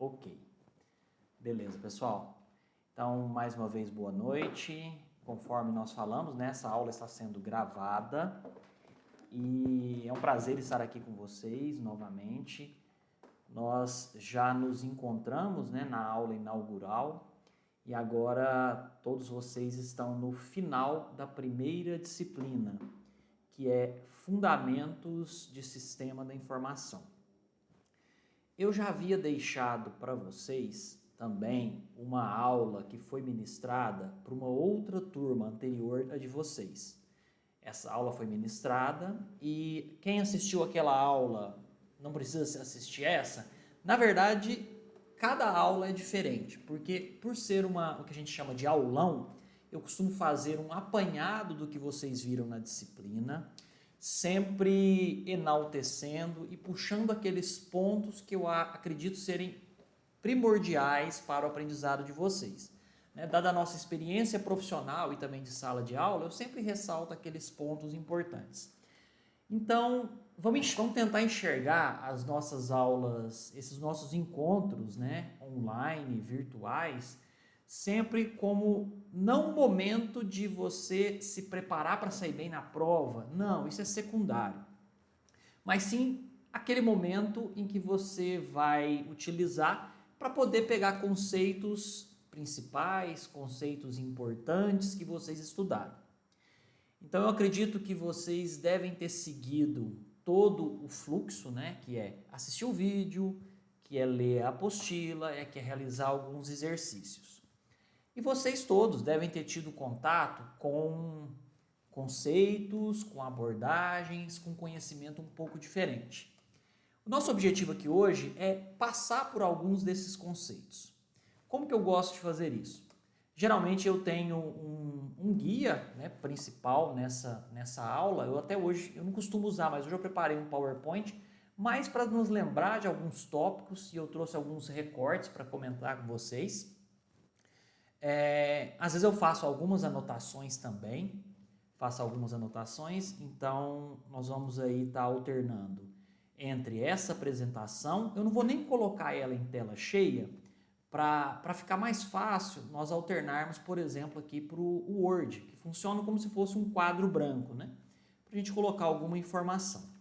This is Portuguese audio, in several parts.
Ok. Beleza, pessoal. Então, mais uma vez, boa noite. Conforme nós falamos, né, essa aula está sendo gravada e é um prazer estar aqui com vocês novamente. Nós já nos encontramos, né, na aula inaugural e agora todos vocês estão no final da primeira disciplina, que é Fundamentos de Sistema da Informação. Eu já havia deixado para vocês também uma aula que foi ministrada para uma outra turma anterior à de vocês. Essa aula foi ministrada e quem assistiu aquela aula não precisa assistir essa. Na verdade, cada aula é diferente, porque por ser o que a gente chama de aulão, eu costumo fazer um apanhado do que vocês viram na disciplina, sempre enaltecendo e puxando aqueles pontos que eu acredito serem primordiais para o aprendizado de vocês. Dada a nossa experiência profissional e também de sala de aula, eu sempre ressalto aqueles pontos importantes. Então, vamos tentar enxergar as nossas aulas, esses nossos encontros, né, online, virtuais, sempre como não um momento de você se preparar para sair bem na prova. Não, isso é secundário. Mas sim aquele momento em que você vai utilizar para poder pegar conceitos principais, conceitos importantes que vocês estudaram. Então eu acredito que vocês devem ter seguido todo o fluxo, né, que é assistir o vídeo, que é ler a apostila, que é realizar alguns exercícios. E vocês todos devem ter tido contato com conceitos, com abordagens, com conhecimento um pouco diferente. O nosso objetivo aqui hoje é passar por alguns desses conceitos. Como que eu gosto de fazer isso? Geralmente eu tenho um guia, né, principal nessa aula. Eu até hoje, eu não costumo usar, mas hoje eu preparei um PowerPoint, mais para nos lembrar de alguns tópicos e eu trouxe alguns recortes para comentar com vocês. Às vezes eu faço algumas anotações também, então nós vamos aí estar alternando entre essa apresentação. Eu não vou nem colocar ela em tela cheia, para ficar mais fácil nós alternarmos, por exemplo, aqui para o Word, que funciona como se fosse um quadro branco, né? Para a gente colocar alguma informação.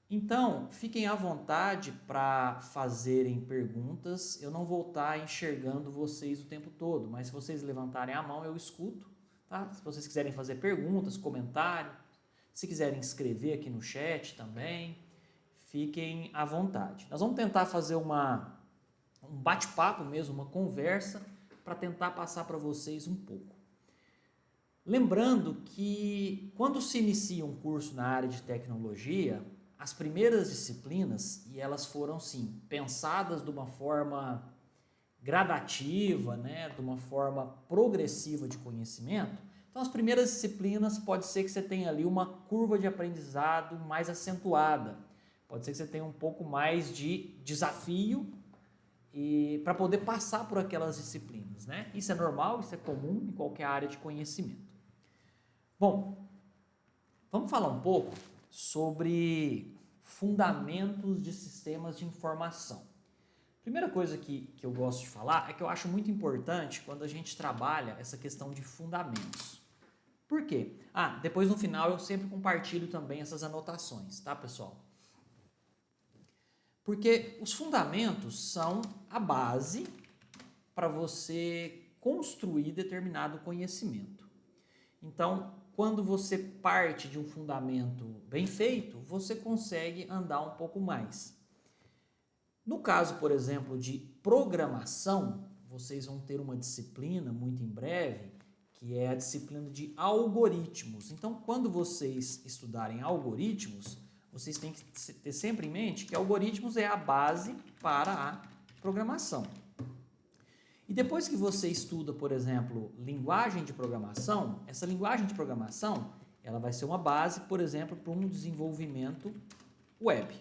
Então, fiquem à vontade para fazerem perguntas. Eu não vou estar enxergando vocês o tempo todo, mas se vocês levantarem a mão, eu escuto, tá? Se vocês quiserem fazer perguntas, comentários, se quiserem escrever aqui no chat também, fiquem à vontade. Nós vamos tentar fazer um bate-papo mesmo, uma conversa, para tentar passar para vocês um pouco. Lembrando que quando se inicia um curso na área de tecnologia, as primeiras disciplinas, e elas foram sim pensadas de uma forma gradativa, né, de uma forma progressiva de conhecimento. Então as primeiras disciplinas pode ser que você tenha ali uma curva de aprendizado mais acentuada, pode ser que você tenha um pouco mais de desafio e para poder passar por aquelas disciplinas, né? Isso é normal, isso é comum em qualquer área de conhecimento. Bom, vamos falar um pouco sobre fundamentos de sistemas de informação. Primeira coisa que eu gosto de falar é que eu acho muito importante quando a gente trabalha essa questão de fundamentos. Por quê? Depois no final eu sempre compartilho também essas anotações, tá, pessoal? Porque os fundamentos são a base para você construir determinado conhecimento. Então, quando você parte de um fundamento bem feito, você consegue andar um pouco mais. No caso, por exemplo, de programação, vocês vão ter uma disciplina muito em breve, que é a disciplina de algoritmos. Então, quando vocês estudarem algoritmos, vocês têm que ter sempre em mente que algoritmos é a base para a programação. E depois que você estuda, por exemplo, linguagem de programação, essa linguagem de programação, ela vai ser uma base, por exemplo, para um desenvolvimento web.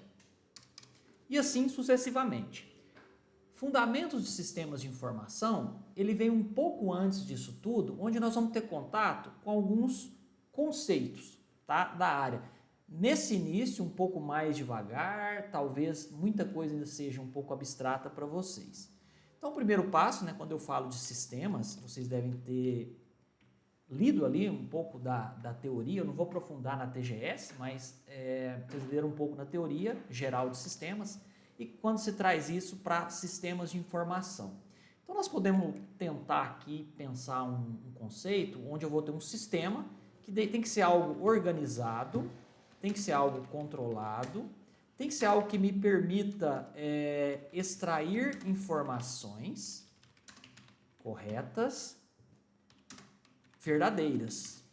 E assim sucessivamente. Fundamentos de sistemas de informação, ele vem um pouco antes disso tudo, onde nós vamos ter contato com alguns conceitos, tá, da área. nesse início um pouco mais devagar, talvez muita coisa ainda seja um pouco abstrata para vocês. Então, o primeiro passo, né, quando eu falo de sistemas, vocês devem ter lido ali um pouco da teoria, eu não vou aprofundar na TGS, mas vocês leram um pouco na teoria geral de sistemas e quando se traz isso para sistemas de informação. Então, nós podemos tentar aqui pensar um conceito onde eu vou ter um sistema que tem que ser algo organizado, tem que ser algo controlado, tem que ser algo que me permita extrair informações corretas, verdadeiras.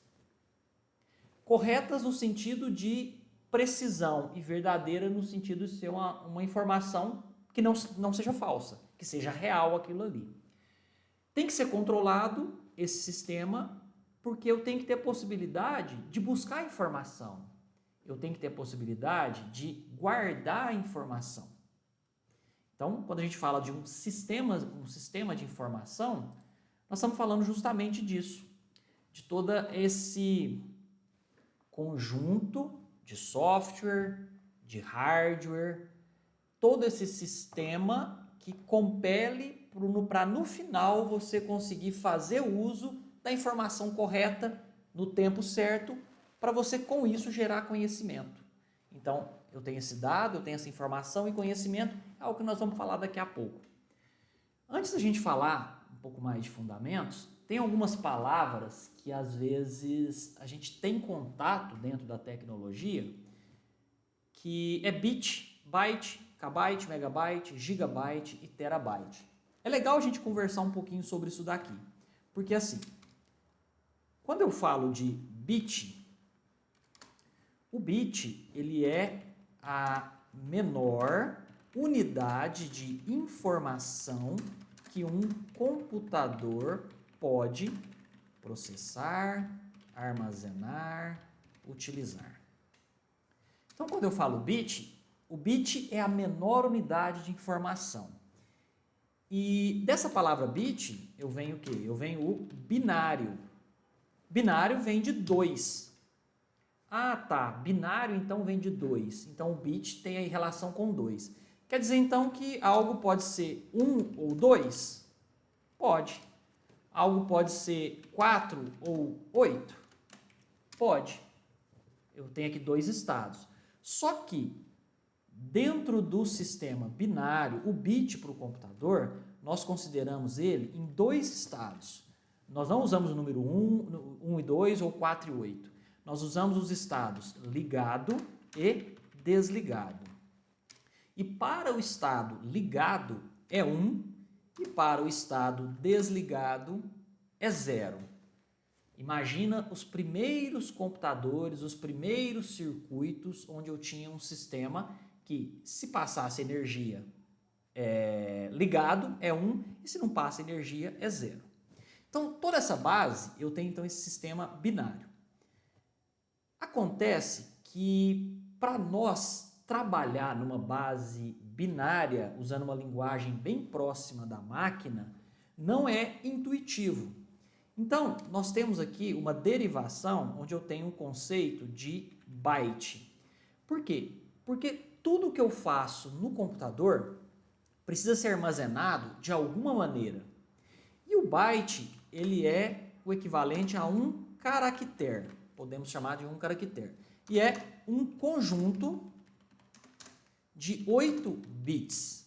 Corretas no sentido de precisão e verdadeira no sentido de ser uma informação que não seja falsa, que seja real aquilo ali. Tem que ser controlado esse sistema porque eu tenho que ter possibilidade de buscar informação. Eu tenho que ter possibilidade de guardar a informação. Então, quando a gente fala de um sistema de informação, nós estamos falando justamente disso, de todo esse conjunto de software, de hardware, todo esse sistema que compele para no final você conseguir fazer uso da informação correta no tempo certo para você com isso gerar conhecimento. Então, eu tenho esse dado, eu tenho essa informação e conhecimento, é algo que nós vamos falar daqui a pouco. Antes da gente falar um pouco mais de fundamentos, tem algumas palavras que às vezes a gente tem contato dentro da tecnologia, que é bit, byte, kbyte, megabyte, gigabyte e terabyte. É legal a gente conversar um pouquinho sobre isso daqui, porque assim, quando eu falo de bit, o bit ele é a menor unidade de informação que um computador pode processar, armazenar, utilizar. Então, quando eu falo bit, o bit é a menor unidade de informação. E dessa palavra bit, eu venho o quê? Eu venho o binário. Binário vem de 2. Ah, tá. Binário, então, vem de 2. Então, o bit tem aí relação com 2. Quer dizer, então, que algo pode ser 1 ou 2? Pode. Algo pode ser 4 ou 8? Pode. Eu tenho aqui 2 estados. Só que, dentro do sistema binário, o bit para o computador, nós consideramos ele em 2 estados. Nós não usamos o número 1 e 2 ou 4 e 8. Nós usamos os estados ligado e desligado. E para o estado ligado é 1 e para o estado desligado é 0. Imagina os primeiros computadores, os primeiros circuitos onde eu tinha um sistema que se passasse energia ligado é 1 e se não passa energia é 0. Então toda essa base eu tenho então esse sistema binário. Acontece que para nós trabalhar numa base binária, usando uma linguagem bem próxima da máquina, não é intuitivo. Então, nós temos aqui uma derivação onde eu tenho um conceito de byte. Por quê? Porque tudo que eu faço no computador precisa ser armazenado de alguma maneira. E o byte, ele é o equivalente a um caractere. Podemos chamar de um caractere. E é um conjunto de 8 bits.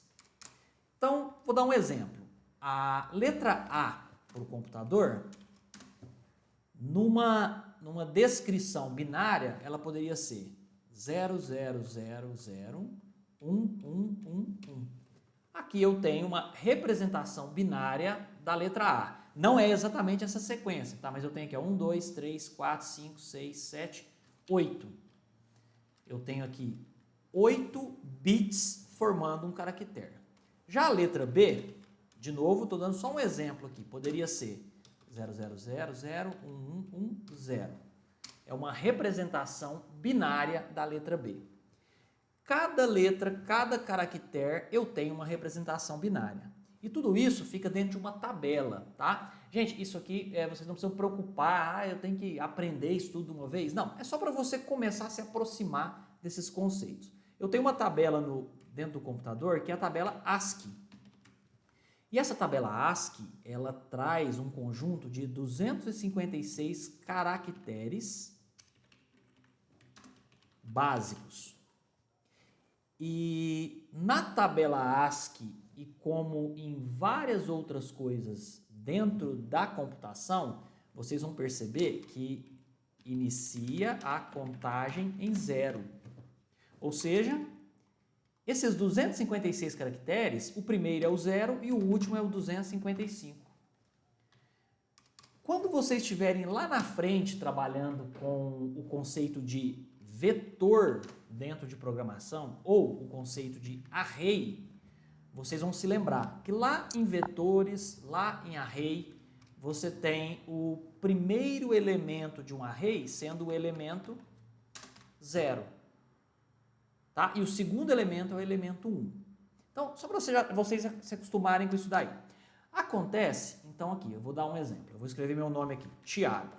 Então, vou dar um exemplo. A letra A para o computador, numa descrição binária, ela poderia ser 00001111. Aqui eu tenho uma representação binária da letra A. Não é exatamente essa sequência, tá? Mas eu tenho aqui 1, 2, 3, 4, 5, 6, 7, 8. Eu tenho aqui 8 bits formando um caractere. Já a letra B, de novo, estou dando só um exemplo aqui. Poderia ser 00001110. É uma representação binária da letra B. Cada letra, cada caractere, eu tenho uma representação binária. E tudo isso fica dentro de uma tabela, tá? Gente, isso aqui vocês não precisam preocupar, eu tenho que aprender isso tudo de uma vez. Não, é só para você começar a se aproximar desses conceitos. Eu tenho uma tabela dentro do computador que é a tabela ASCII. E essa tabela ASCII, ela traz um conjunto de 256 caracteres básicos. E na tabela ASCII, e como em várias outras coisas dentro da computação, vocês vão perceber que inicia a contagem em 0. Ou seja, esses 256 caracteres, o primeiro é o 0 e o último é o 255. Quando vocês estiverem lá na frente trabalhando com o conceito de vetor dentro de programação ou o conceito de array, vocês vão se lembrar que lá em vetores, lá em array, você tem o primeiro elemento de um array sendo o elemento 0. Tá? E o segundo elemento é o elemento 1. Então, só para vocês se acostumarem com isso daí. Acontece, então aqui, eu vou dar um exemplo. Eu vou escrever meu nome aqui, Tiago.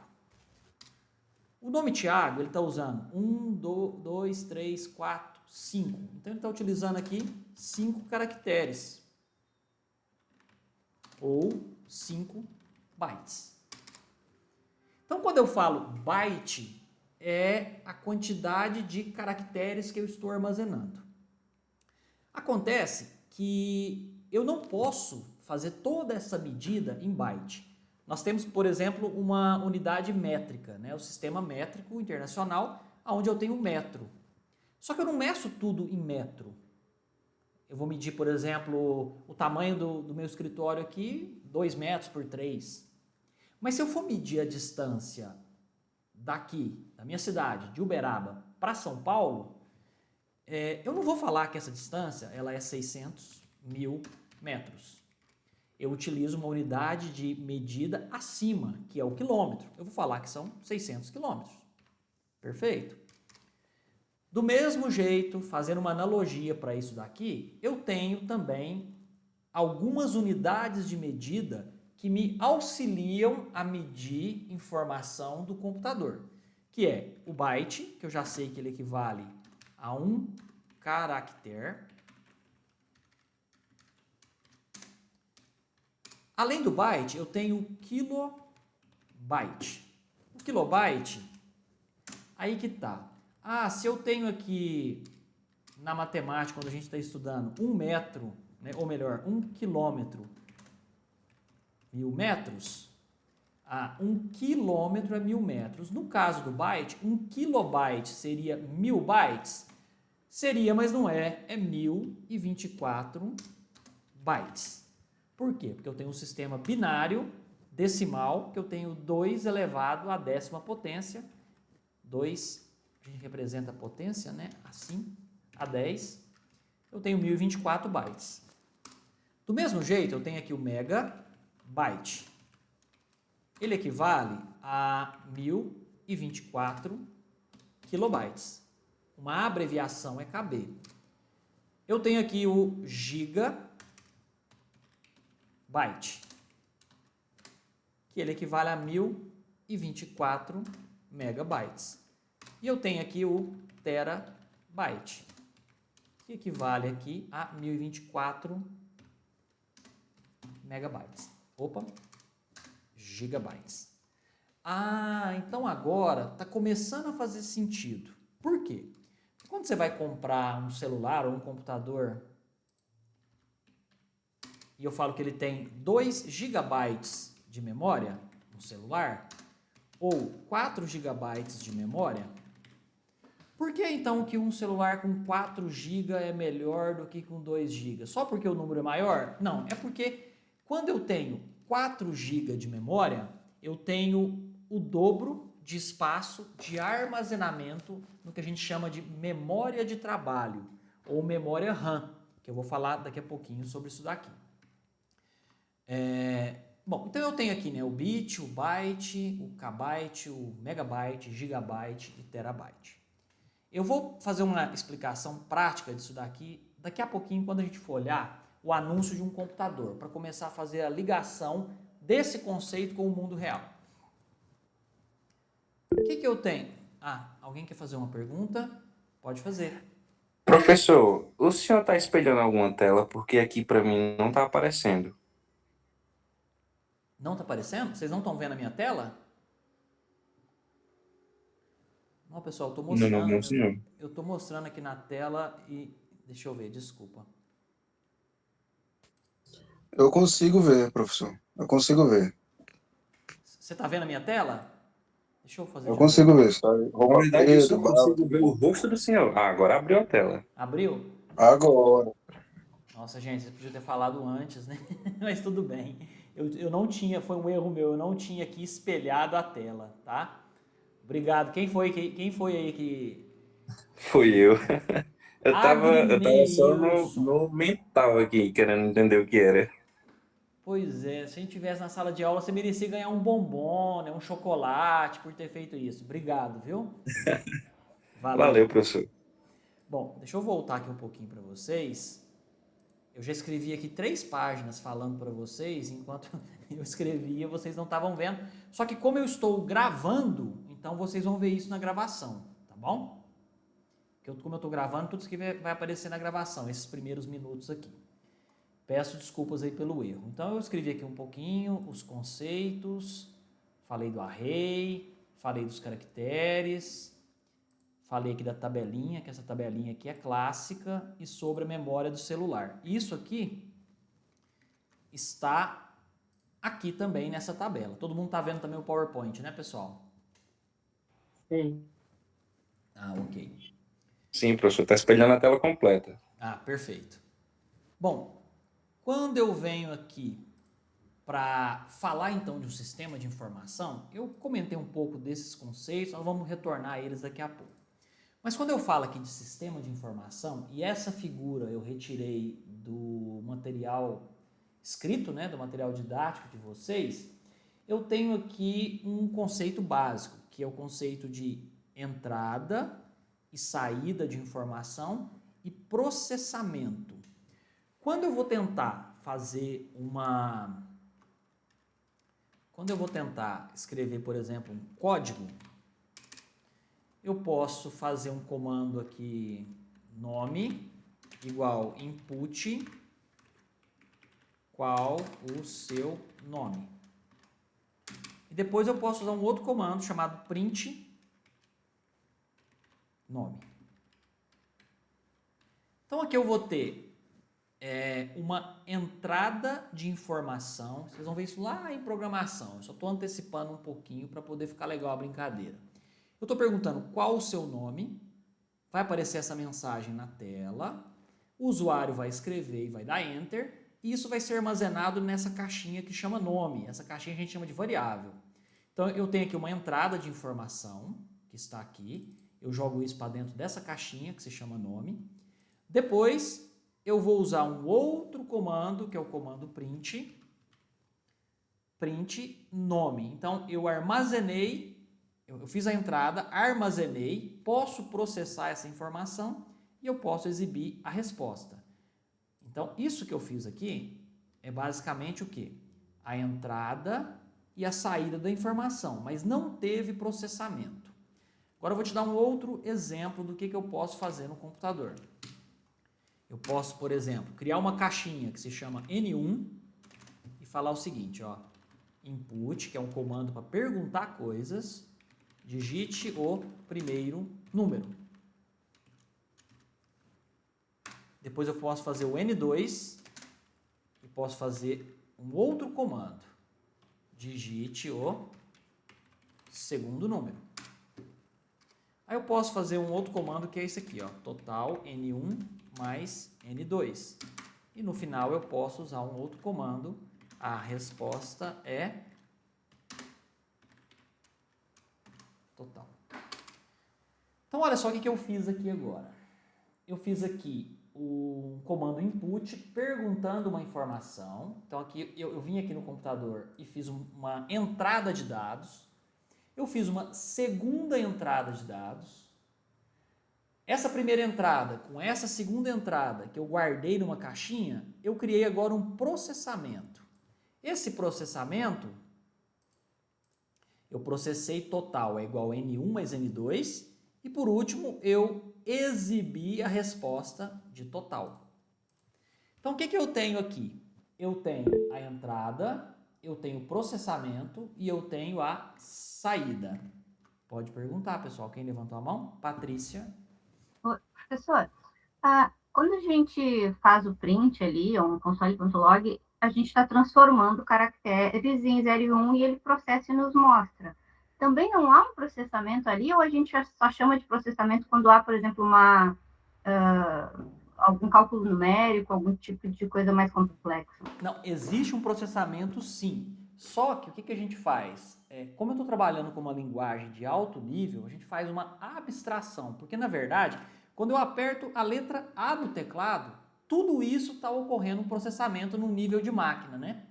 O nome Tiago, ele está usando 1, 2, 3, 4, 5. Então, ele está utilizando aqui 5 caracteres. Ou 5 bytes. Então, quando eu falo byte, é a quantidade de caracteres que eu estou armazenando. Acontece que eu não posso fazer toda essa medida em byte. Nós temos, por exemplo, uma unidade métrica, né? O sistema métrico internacional, onde eu tenho metro. Só que eu não meço tudo em metro. Eu vou medir, por exemplo, o tamanho do meu escritório aqui, 2 metros por 3. Mas se eu for medir a distância daqui, da minha cidade, de Uberaba, para São Paulo, eu não vou falar que essa distância ela é 600.000 metros. Eu utilizo uma unidade de medida acima, que é o quilômetro. Eu vou falar que são 600 quilômetros. Perfeito? Do mesmo jeito, fazendo uma analogia para isso daqui, eu tenho também algumas unidades de medida que me auxiliam a medir informação do computador, que é o byte, que eu já sei que ele equivale a 1 caractere. Além do byte, eu tenho o kilobyte. O kilobyte, aí que tá. Se eu tenho aqui na matemática, quando a gente está estudando 1 metro, né, ou melhor, 1 quilômetro, 1000 metros, 1 quilômetro é 1000 metros. No caso do byte, 1 kilobyte seria 1000 bytes? Seria, mas não é. É 1024 bytes. Por quê? Porque eu tenho um sistema binário decimal, que eu tenho 2 elevado à 10ª potência. 2, a gente representa a potência, né? Assim, a 10. Eu tenho 1024 bytes. Do mesmo jeito, eu tenho aqui o megabyte. Ele equivale a 1024 kilobytes. Uma abreviação é KB. Eu tenho aqui o gigabyte, que ele equivale a 1024 megabytes. E eu tenho aqui o terabyte, que equivale aqui a 1024 megabytes. Gigabytes. Então agora está começando a fazer sentido. Por quê? Porque quando você vai comprar um celular ou um computador e eu falo que ele tem 2 gigabytes de memória no celular ou 4 gigabytes de memória, por que então que um celular com 4 GB é melhor do que com 2 GB? Só porque o número é maior? Não, é porque quando eu tenho 4 GB de memória, eu tenho o dobro de espaço de armazenamento no que a gente chama de memória de trabalho, ou memória RAM, que eu vou falar daqui a pouquinho sobre isso daqui. Bom, então eu tenho aqui, né, o bit, o byte, o kbyte, o megabyte, gigabyte e terabyte. Eu vou fazer uma explicação prática disso daqui a pouquinho, quando a gente for olhar o anúncio de um computador, para começar a fazer a ligação desse conceito com o mundo real. O que eu tenho? Alguém quer fazer uma pergunta? Pode fazer. Professor, o senhor está espelhando alguma tela? Porque aqui para mim não está aparecendo. Não está aparecendo? Vocês não estão vendo a minha tela? Não, pessoal, Não, senhor. eu estou mostrando aqui na tela e... Deixa eu ver, desculpa. Eu consigo ver, professor. Eu consigo ver. Você está vendo a minha tela? Deixa eu fazer Eu de novo. consigo ver. Sai Na roupa verdade, eu preta, só barba. consigo ver o rosto do senhor. Ah, agora abriu a tela. Abriu? Agora. Nossa, gente, vocês podiam ter falado antes, né? Mas tudo bem. Eu não tinha, foi um erro meu, eu não tinha aqui espelhado a tela, tá? Obrigado. Quem foi aí que... Fui eu. Eu tava só Agrineilson. no mental aqui, querendo entender o que era. Pois é, se a gente estivesse na sala de aula, você merecia ganhar um bombom, né? Um chocolate por ter feito isso. Obrigado, viu? Valeu, Valeu. professor. Bom, deixa eu voltar aqui um pouquinho para vocês. Eu já escrevi aqui 3 páginas falando para vocês, enquanto eu escrevia, vocês não estavam vendo. Só que como eu estou gravando, então vocês vão ver isso na gravação, tá bom? Como eu estou gravando, tudo isso aqui vai aparecer na gravação, esses primeiros minutos aqui. Peço desculpas aí pelo erro. Então eu escrevi aqui um pouquinho os conceitos, falei do array, falei dos caracteres, falei aqui da tabelinha, que essa tabelinha aqui é clássica, e sobre a memória do celular. Isso aqui está aqui também nessa tabela. Todo mundo está vendo também o PowerPoint, né, pessoal? Sim. Ok. Sim, professor, está espelhando a tela completa. Perfeito. Bom, quando eu venho aqui para falar então de um sistema de informação, eu comentei um pouco desses conceitos, nós vamos retornar a eles daqui a pouco. Mas quando eu falo aqui de sistema de informação, e essa figura eu retirei do material escrito, né, do material didático de vocês, eu tenho aqui um conceito básico, que é o conceito de entrada e saída de informação e processamento. Quando eu vou tentar escrever, por exemplo, um código, eu posso fazer um comando aqui, nome, igual input, qual o seu nome. E depois eu posso usar um outro comando chamado print nome. Então aqui eu vou ter uma entrada de informação. Vocês vão ver isso lá em programação. Eu só estou antecipando um pouquinho para poder ficar legal a brincadeira. Eu estou perguntando qual o seu nome. Vai aparecer essa mensagem na tela. O usuário vai escrever e vai dar Enter. E isso vai ser armazenado nessa caixinha que chama nome. Essa caixinha a gente chama de variável. Então eu tenho aqui uma entrada de informação que está aqui. Eu jogo isso para dentro dessa caixinha que se chama nome. Depois eu vou usar um outro comando, que é o comando print nome. Então eu armazenei, eu fiz a entrada, armazenei, posso processar essa informação e eu posso exibir a resposta. Então isso que eu fiz aqui é basicamente o quê? A entrada e a saída da informação, mas não teve processamento. Agora eu vou te dar um outro exemplo do que eu posso fazer no computador. Eu posso, por exemplo, criar uma caixinha que se chama N1 e falar o seguinte, ó, input, que é um comando para perguntar coisas, digite o primeiro número. Depois eu posso fazer o N2 e posso fazer um outro comando, digite o segundo número. Aí eu posso fazer um outro comando que é esse aqui, ó, total N1 mais N2. E no final eu posso usar um outro comando, a resposta é total. Então olha só o que eu fiz aqui agora. Eu fiz aqui o comando input perguntando uma informação. Então aqui eu vim aqui no computador e fiz uma entrada de dados. Eu fiz uma segunda entrada de dados. Essa primeira entrada com essa segunda entrada que eu guardei numa caixinha, eu criei agora um processamento. Esse processamento, eu processei total é igual a N1 mais N2 e por último eu exibi a resposta de total. Então o que eu tenho aqui? Eu tenho a entrada, eu tenho o processamento e eu tenho a saída. Pode perguntar, pessoal. Quem levantou a mão? Patrícia. Professor, quando a gente faz o print ali, ou um console.log, a gente está transformando caracteres em 0 e 1 e ele processa e nos mostra. Também não há um processamento ali, ou a gente só chama de processamento quando há, por exemplo, algum cálculo numérico, algum tipo de coisa mais complexa? Não, existe um processamento sim. Só que o que a gente faz? Como eu estou trabalhando com uma linguagem de alto nível, a gente faz uma abstração. Porque, na verdade, quando eu aperto a letra A no teclado, tudo isso está ocorrendo um processamento no nível de máquina, né?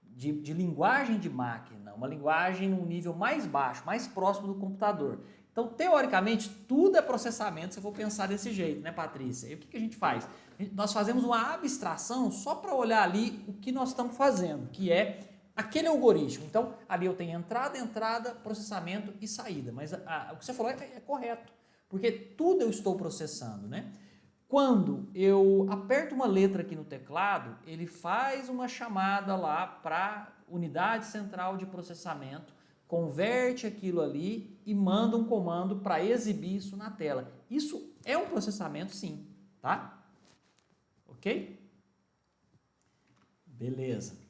De linguagem de máquina, uma linguagem num nível mais baixo, mais próximo do computador. Então, teoricamente, tudo é processamento, se eu for pensar desse jeito, né, Patrícia? E o que a gente faz? Nós fazemos uma abstração só para olhar ali o que nós estamos fazendo, que é aquele algoritmo. Então, ali eu tenho entrada, processamento e saída. Mas o que você falou é correto, porque tudo eu estou processando, né? Quando eu aperto uma letra aqui no teclado, ele faz uma chamada lá para unidade central de processamento, converte aquilo ali e manda um comando para exibir isso na tela. Isso é um processamento sim, tá? Ok? Beleza.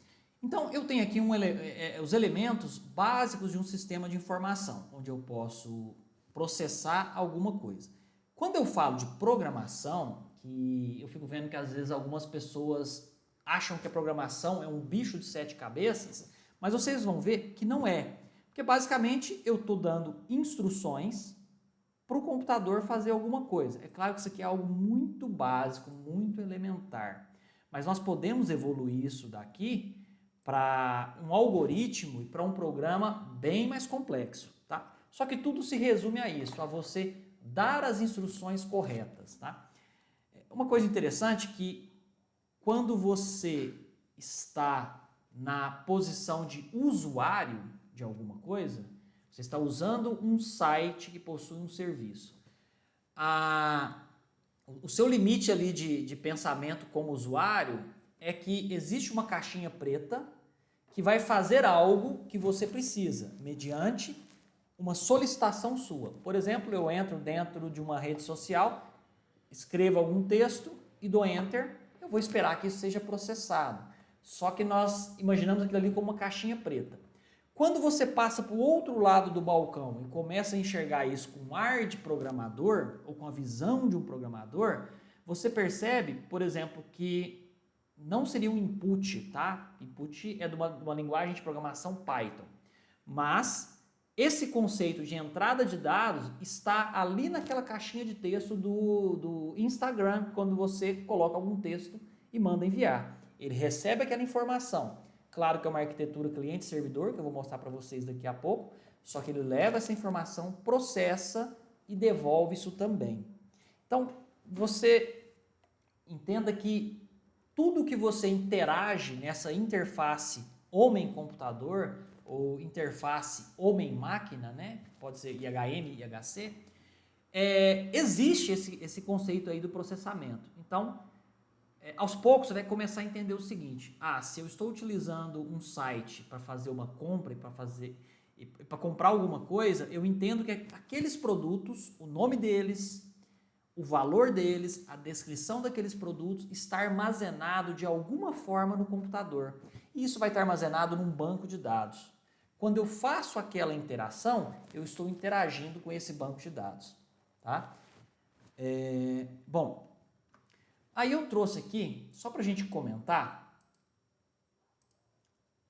Então, eu tenho aqui os elementos básicos de um sistema de informação, onde eu posso processar alguma coisa. Quando eu falo de programação, que eu fico vendo que às vezes algumas pessoas acham que a programação é um bicho de 7 cabeças, mas vocês vão ver que não é. Porque basicamente eu estou dando instruções para o computador fazer alguma coisa. É claro que isso aqui é algo muito básico, muito elementar, mas nós podemos evoluir isso daqui para um algoritmo e para um programa bem mais complexo, tá? Só que tudo se resume a isso, a você dar as instruções corretas, tá? Uma coisa interessante é que quando você está na posição de usuário de alguma coisa, você está usando um site que possui um serviço. O seu limite ali de pensamento como usuário é que existe uma caixinha preta que vai fazer algo que você precisa, mediante uma solicitação sua. Por exemplo, eu entro dentro de uma rede social, escrevo algum texto e dou Enter, eu vou esperar que isso seja processado. Só que nós imaginamos aquilo ali como uma caixinha preta. Quando você passa para o outro lado do balcão e começa a enxergar isso com um ar de programador, ou com a visão de um programador, você percebe, por exemplo, que não seria um input, tá? Input é de uma linguagem de programação Python. Mas esse conceito de entrada de dados está ali naquela caixinha de texto do Instagram, quando você coloca algum texto e manda enviar. Ele recebe aquela informação. Claro que é uma arquitetura cliente-servidor, que eu vou mostrar para vocês daqui a pouco, só que ele leva essa informação, processa e devolve isso também. Então, você entenda que tudo que você interage nessa interface homem-computador, ou interface homem-máquina, né? Pode ser IHM, IHC, existe esse conceito aí do processamento. Então, aos poucos você vai começar a entender o seguinte: se eu estou utilizando um site para fazer uma compra e para comprar alguma coisa, eu entendo que aqueles produtos, o nome deles, o valor deles, a descrição daqueles produtos está armazenado de alguma forma no computador. E isso vai estar armazenado num banco de dados. Quando eu faço aquela interação, eu estou interagindo com esse banco de dados. Tá? Bom, aí eu trouxe aqui, só para a gente comentar,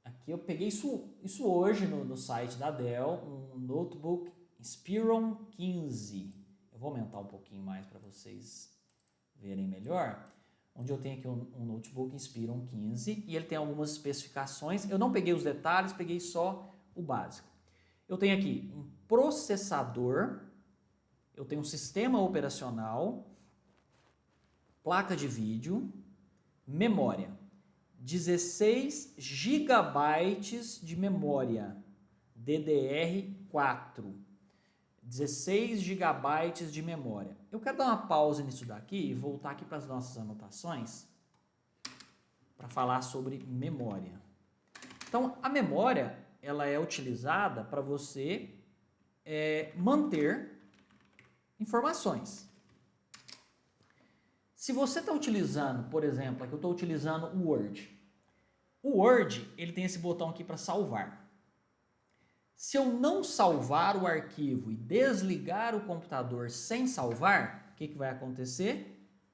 aqui eu peguei isso hoje no site da Dell, um notebook Inspiron 15. Eu vou aumentar um pouquinho mais para vocês verem melhor. Onde eu tenho aqui um notebook Inspiron 15 e ele tem algumas especificações. Eu não peguei os detalhes, peguei só o básico. Eu tenho aqui um processador eu tenho um sistema operacional, placa de vídeo, memória. 16 gigabytes de memória, DDR4. 16 gigabytes de memória. Eu quero dar uma pausa nisso daqui e voltar aqui para as nossas anotações para falar sobre memória. Então, a memória, ela é utilizada para você manter informações. Se você está utilizando, por exemplo, aqui eu estou utilizando o Word. O Word, ele tem esse botão aqui para salvar. Se eu não salvar o arquivo e desligar o computador sem salvar, o que vai acontecer?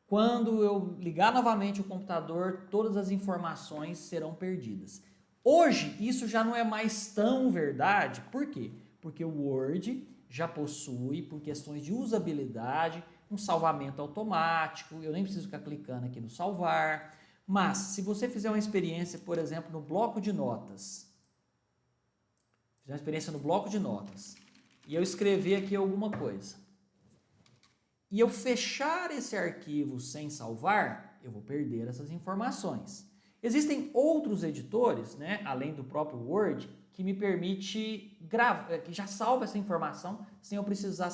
Quando eu ligar novamente o computador, todas as informações serão perdidas. Hoje, isso já não é mais tão verdade. Por quê? Porque o Word já possui, por questões de usabilidade, um salvamento automático. Eu nem preciso ficar clicando aqui no salvar. Mas, se você fizer uma experiência, por exemplo, no bloco de notas, e eu escrever aqui alguma coisa, e eu fechar esse arquivo sem salvar, eu vou perder essas informações. Existem outros editores, né, além do próprio Word, que me permite que já salva essa informação sem eu precisar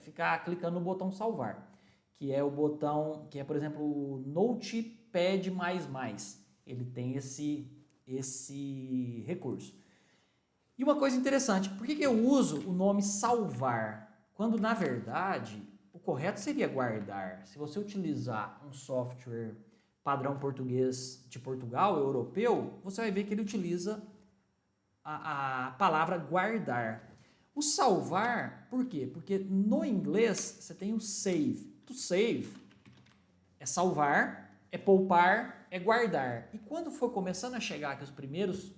ficar clicando no botão salvar, que é o botão, que é, por exemplo, o Notepad++. Ele tem esse recurso. E uma coisa interessante, por que eu uso o nome salvar? Quando, na verdade, o correto seria guardar. Se você utilizar um software padrão português de Portugal, europeu, você vai ver que ele utiliza a palavra guardar. O salvar, por quê? Porque no inglês você tem o save. To save é salvar, é poupar, é guardar. E quando for começando a chegar aqui os primeiros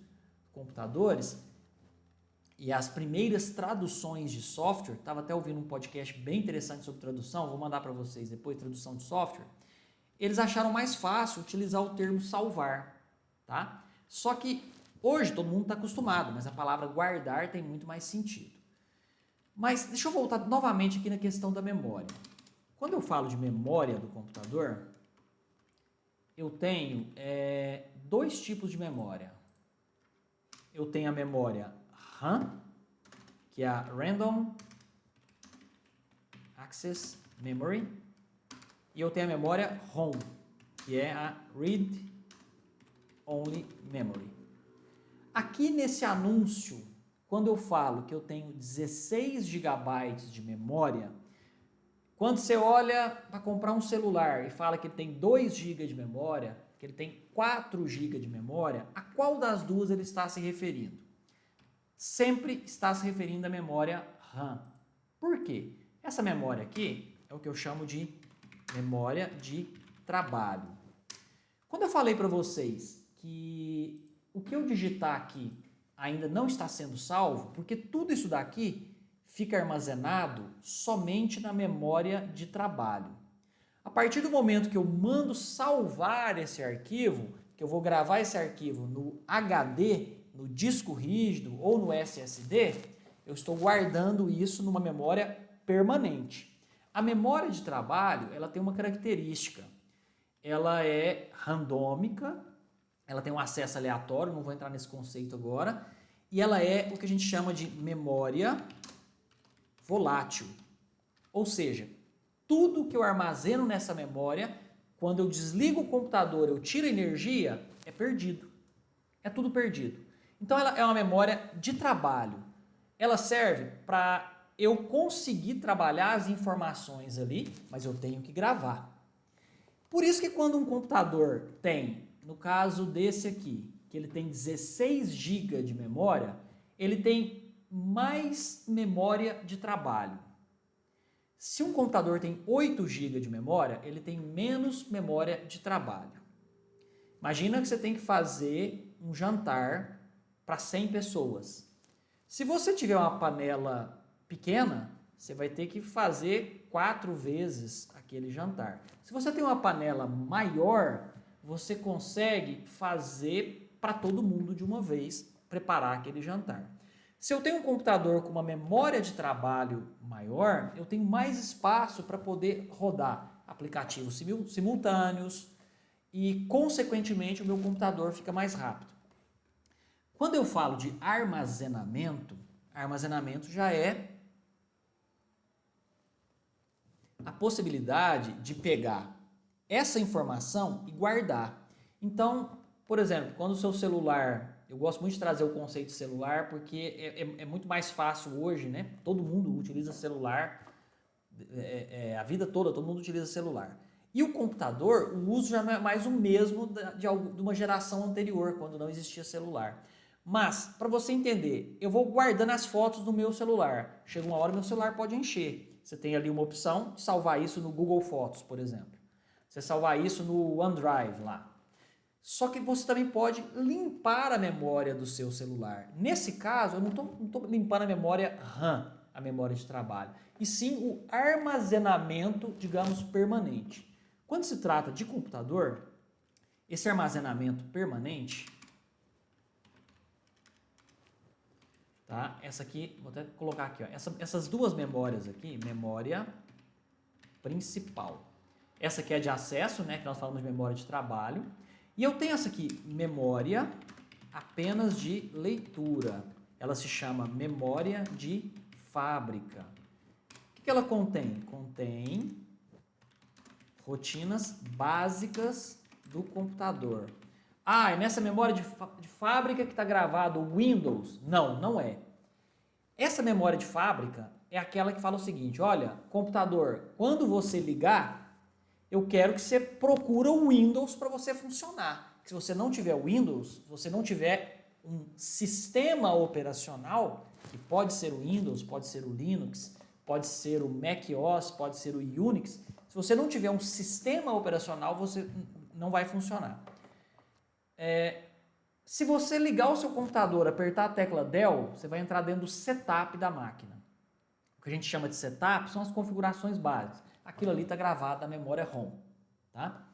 computadores e as primeiras traduções de software, estava até ouvindo um podcast bem interessante sobre tradução, vou mandar para vocês depois, tradução de software, eles acharam mais fácil utilizar o termo salvar, tá? Só que hoje todo mundo está acostumado, mas a palavra guardar tem muito mais sentido. Mas deixa eu voltar novamente aqui na questão da memória. Quando eu falo de memória do computador, eu tenho dois tipos de memória. Eu tenho a memória RAM, que é a Random Access Memory, e eu tenho a memória ROM, que é a Read Only Memory. Aqui nesse anúncio, quando eu falo que eu tenho 16 GB de memória, quando você olha para comprar um celular e fala que ele tem 2 GB de memória, que ele tem 4 GB de memória, a qual das duas ele está se referindo? Sempre está se referindo à memória RAM. Por quê? Essa memória aqui é o que eu chamo de memória de trabalho. Quando eu falei para vocês que o que eu digitar aqui ainda não está sendo salvo, porque tudo isso daqui fica armazenado somente na memória de trabalho. A partir do momento que eu mando salvar esse arquivo, que eu vou gravar esse arquivo no HD, no disco rígido ou no SSD, eu estou guardando isso numa memória permanente. A memória de trabalho, ela tem uma característica. Ela é randômica, ela tem um acesso aleatório, não vou entrar nesse conceito agora, e ela é o que a gente chama de memória volátil. Ou seja, tudo que eu armazeno nessa memória, quando eu desligo o computador, eu tiro a energia, é perdido. É tudo perdido. Então ela é uma memória de trabalho. Ela serve para eu conseguir trabalhar as informações ali, mas eu tenho que gravar. Por isso que quando um computador tem, no caso desse aqui, que ele tem 16 GB de memória, ele tem mais memória de trabalho. Se um computador tem 8 GB de memória, ele tem menos memória de trabalho. Imagina que você tem que fazer um jantar para 100 pessoas. Se você tiver uma panela pequena, você vai ter que fazer 4 vezes aquele jantar. Se você tem uma panela maior, você consegue fazer para todo mundo de uma vez, preparar aquele jantar. Se eu tenho um computador com uma memória de trabalho maior, eu tenho mais espaço para poder rodar aplicativos simultâneos e, consequentemente, o meu computador fica mais rápido. Quando eu falo de armazenamento, armazenamento já é a possibilidade de pegar essa informação e guardar. Então, por exemplo, quando o seu celular... Eu gosto muito de trazer o conceito de celular porque é muito mais fácil hoje, né? Todo mundo utiliza celular, a vida toda todo mundo utiliza celular. E o computador, o uso já não é mais o mesmo de uma geração anterior, quando não existia celular. Mas, para você entender, eu vou guardando as fotos do meu celular. Chega uma hora meu celular pode encher. Você tem ali uma opção de salvar isso no Google Fotos, por exemplo. Você salvar isso no OneDrive lá. Só que você também pode limpar a memória do seu celular. Nesse caso, eu não estou limpando a memória RAM, a memória de trabalho, e sim o armazenamento, digamos, permanente. Quando se trata de computador, esse armazenamento permanente, tá? Essa aqui, vou até colocar aqui, ó, essas duas memórias aqui, memória principal. Essa aqui é de acesso, né, que nós falamos de memória de trabalho. E eu tenho essa aqui, memória apenas de leitura. Ela se chama memória de fábrica. O que ela contém? Contém rotinas básicas do computador. Ah, é nessa memória de fábrica que está gravado o Windows? Não, não é. Essa memória de fábrica é aquela que fala o seguinte, olha, computador, quando você ligar, eu quero que você procure o Windows para você funcionar. Se você não tiver o Windows, você não tiver um sistema operacional, que pode ser o Windows, pode ser o Linux, pode ser o macOS, pode ser o Unix. Se você não tiver um sistema operacional, você não vai funcionar. Se você ligar o seu computador, apertar a tecla Del, você vai entrar dentro do setup da máquina. O que a gente chama de setup são as configurações básicas. Aquilo ali está gravado na memória ROM. Tá?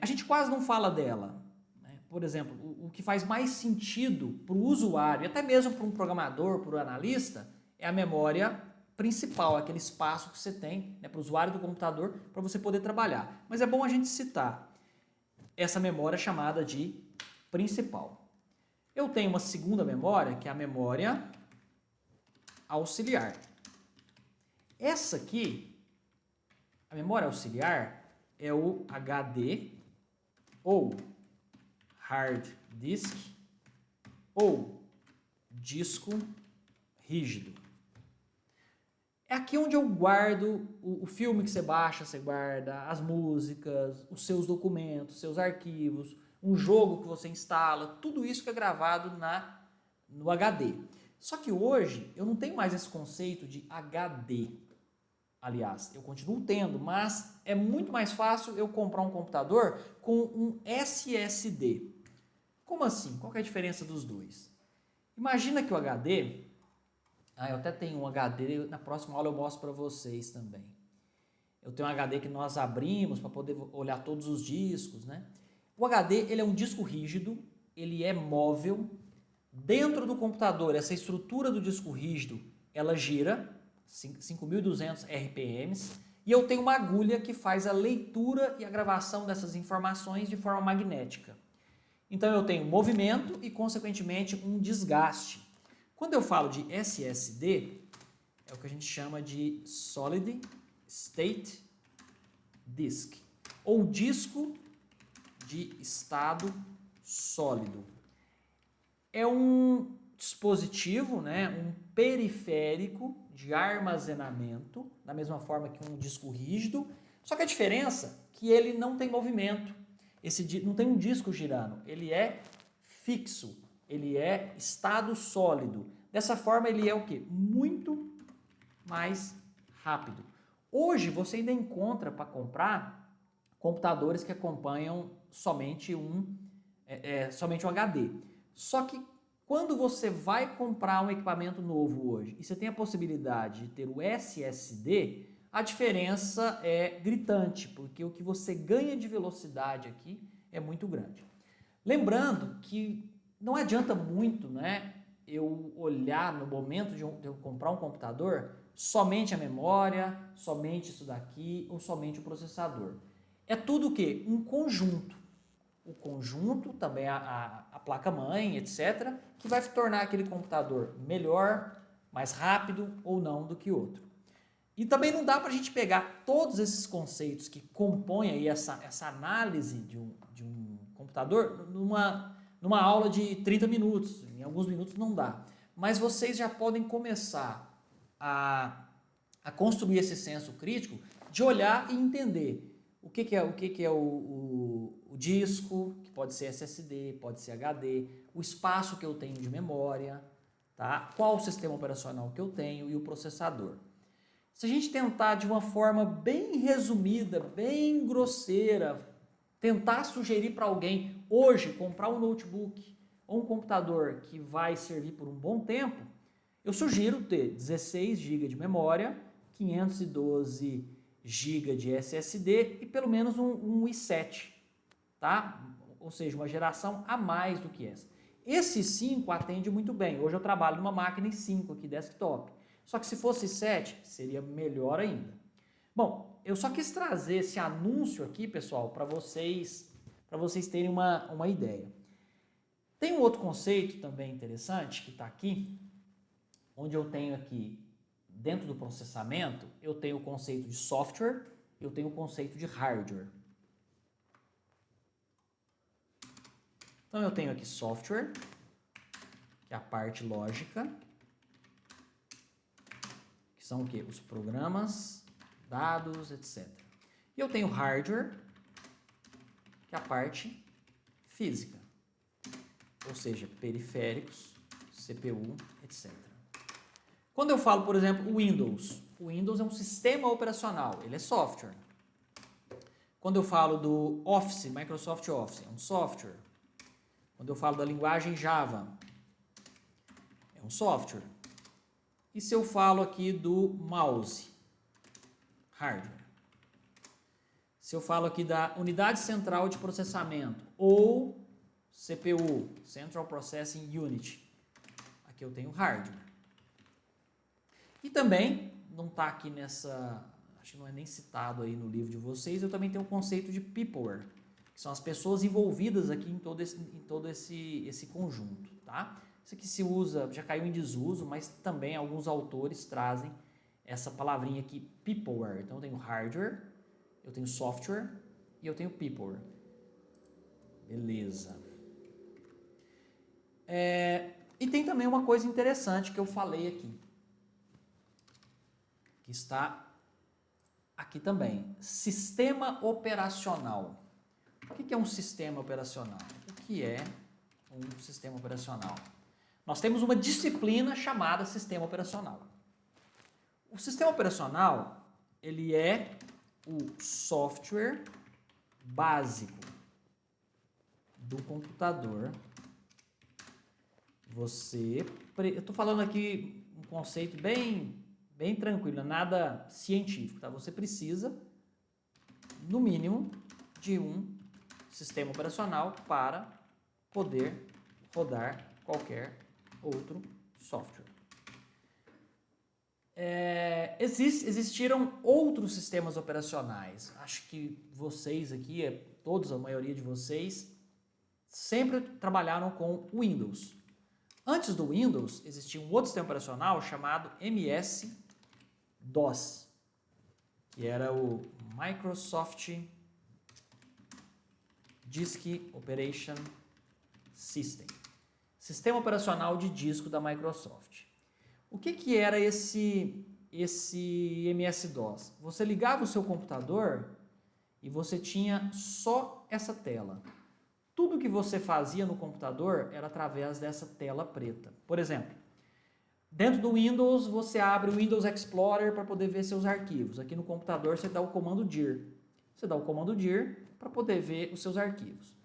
A gente quase não fala dela. Né? Por exemplo, o que faz mais sentido para o usuário, até mesmo para um programador, para o analista, é a memória principal, aquele espaço que você tem, né, para o usuário do computador para você poder trabalhar. Mas é bom a gente citar essa memória chamada de principal. Eu tenho uma segunda memória, que é a memória auxiliar. Essa aqui, a memória auxiliar, é o HD ou hard disk ou disco rígido. É aqui onde eu guardo o filme que você baixa, você guarda as músicas, os seus documentos, seus arquivos, um jogo que você instala, tudo isso que é gravado no HD. Só que hoje eu não tenho mais esse conceito de HD. Aliás, eu continuo tendo, mas é muito mais fácil eu comprar um computador com um SSD. Como assim? Qual que é a diferença dos dois? Imagina que o HD... eu até tenho um HD, na próxima aula eu mostro para vocês também. Eu tenho um HD que nós abrimos para poder olhar todos os discos, né? O HD, ele é um disco rígido, ele é móvel. Dentro do computador, essa estrutura do disco rígido, ela gira 5.200 RPMs, e eu tenho uma agulha que faz a leitura e a gravação dessas informações de forma magnética. Então eu tenho movimento e, consequentemente, um desgaste. Quando eu falo de SSD, é o que a gente chama de Solid State Disk, ou disco de estado sólido. É um dispositivo, né, um periférico de armazenamento, da mesma forma que um disco rígido, só que a diferença é que ele não tem movimento, não tem um disco girando, ele é fixo, ele é estado sólido. Dessa forma ele é o quê? Muito mais rápido. Hoje você ainda encontra para comprar computadores que acompanham somente um HD. Só que quando você vai comprar um equipamento novo hoje e você tem a possibilidade de ter o SSD, a diferença é gritante, porque o que você ganha de velocidade aqui é muito grande. Lembrando que não adianta muito, né, eu olhar no momento de eu comprar um computador somente a memória, somente isso daqui ou somente o processador. É tudo o quê? Um conjunto. O conjunto, também a placa-mãe, etc., que vai tornar aquele computador melhor, mais rápido ou não do que outro. E também não dá para a gente pegar todos esses conceitos que compõem aí essa análise de um computador numa aula de 30 minutos. Em alguns minutos não dá. Mas vocês já podem começar a construir esse senso crítico de olhar e entender o que é o disco, que pode ser SSD, pode ser HD, o espaço que eu tenho de memória, tá? Qual o sistema operacional que eu tenho e o processador. Se a gente tentar de uma forma bem resumida, bem grosseira, tentar sugerir para alguém hoje comprar um notebook ou um computador que vai servir por um bom tempo, eu sugiro ter 16 GB de memória, 512 GB de SSD e pelo menos um i7, tá? Ou seja, uma geração a mais do que essa. Esse 5 atende muito bem. Hoje eu trabalho numa máquina i5 aqui, desktop. Só que se fosse i7, seria melhor ainda. Bom, eu só quis trazer esse anúncio aqui, pessoal, para vocês terem uma ideia. Tem um outro conceito também interessante que está aqui, onde eu tenho aqui, dentro do processamento, eu tenho o conceito de software, eu tenho o conceito de hardware. Então eu tenho aqui software, que é a parte lógica, que são o quê? Os programas, dados, etc. E eu tenho hardware, que é a parte física, ou seja, periféricos, CPU, etc. Quando eu falo, por exemplo, o Windows é um sistema operacional, ele é software. Quando eu falo do Office, Microsoft Office, é um software. Quando eu falo da linguagem Java, é um software. E se eu falo aqui do mouse, hardware. Se eu falo aqui da unidade central de processamento, ou CPU, Central Processing Unit, aqui eu tenho hardware. E também, não está aqui nessa, acho que não é nem citado aí no livro de vocês, eu também tenho o conceito de peopleware, que são as pessoas envolvidas aqui em todo esse conjunto, tá? Isso aqui se usa, já caiu em desuso, mas também alguns autores trazem essa palavrinha aqui, peopleware. Então eu tenho hardware, eu tenho software e eu tenho peopleware. Beleza. E tem também uma coisa interessante que eu falei aqui, que está aqui também. Sistema operacional. O que é um sistema operacional? O que é um sistema operacional? Nós temos uma disciplina chamada sistema operacional. O sistema operacional, ele é o software básico do computador. Eu estou falando aqui um conceito bem tranquilo, nada científico, tá? Você precisa, no mínimo, de um sistema operacional para poder rodar qualquer outro software. Existiram outros sistemas operacionais. Acho que vocês aqui, todos, a maioria de vocês, sempre trabalharam com Windows. Antes do Windows, existia um outro sistema operacional chamado MS-DOS, que era o Microsoft Disk Operation System, sistema operacional de disco da Microsoft. O que era esse MS-DOS? Você ligava o seu computador e você tinha só essa tela. Tudo que você fazia no computador era através dessa tela preta. Por exemplo, dentro do Windows, você abre o Windows Explorer para poder ver seus arquivos. Aqui no computador, você dá o comando dir. Você dá o comando dir para poder ver os seus arquivos.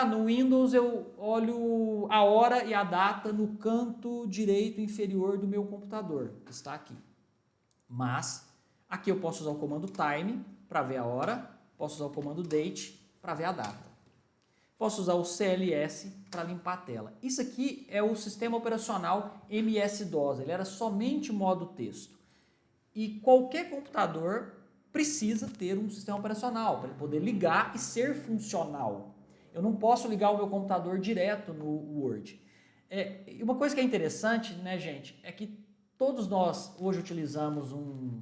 No Windows eu olho a hora e a data no canto direito inferior do meu computador, que está aqui. Mas, aqui eu posso usar o comando time para ver a hora, posso usar o comando date para ver a data. posso usar o CLS para limpar a tela. Isso aqui é o sistema operacional MS-DOS, ele era somente modo texto. E qualquer computador precisa ter um sistema operacional para ele poder ligar e ser funcional. Eu não posso ligar o meu computador direto no Word. E uma coisa que é interessante, né, gente, é que todos nós hoje utilizamos um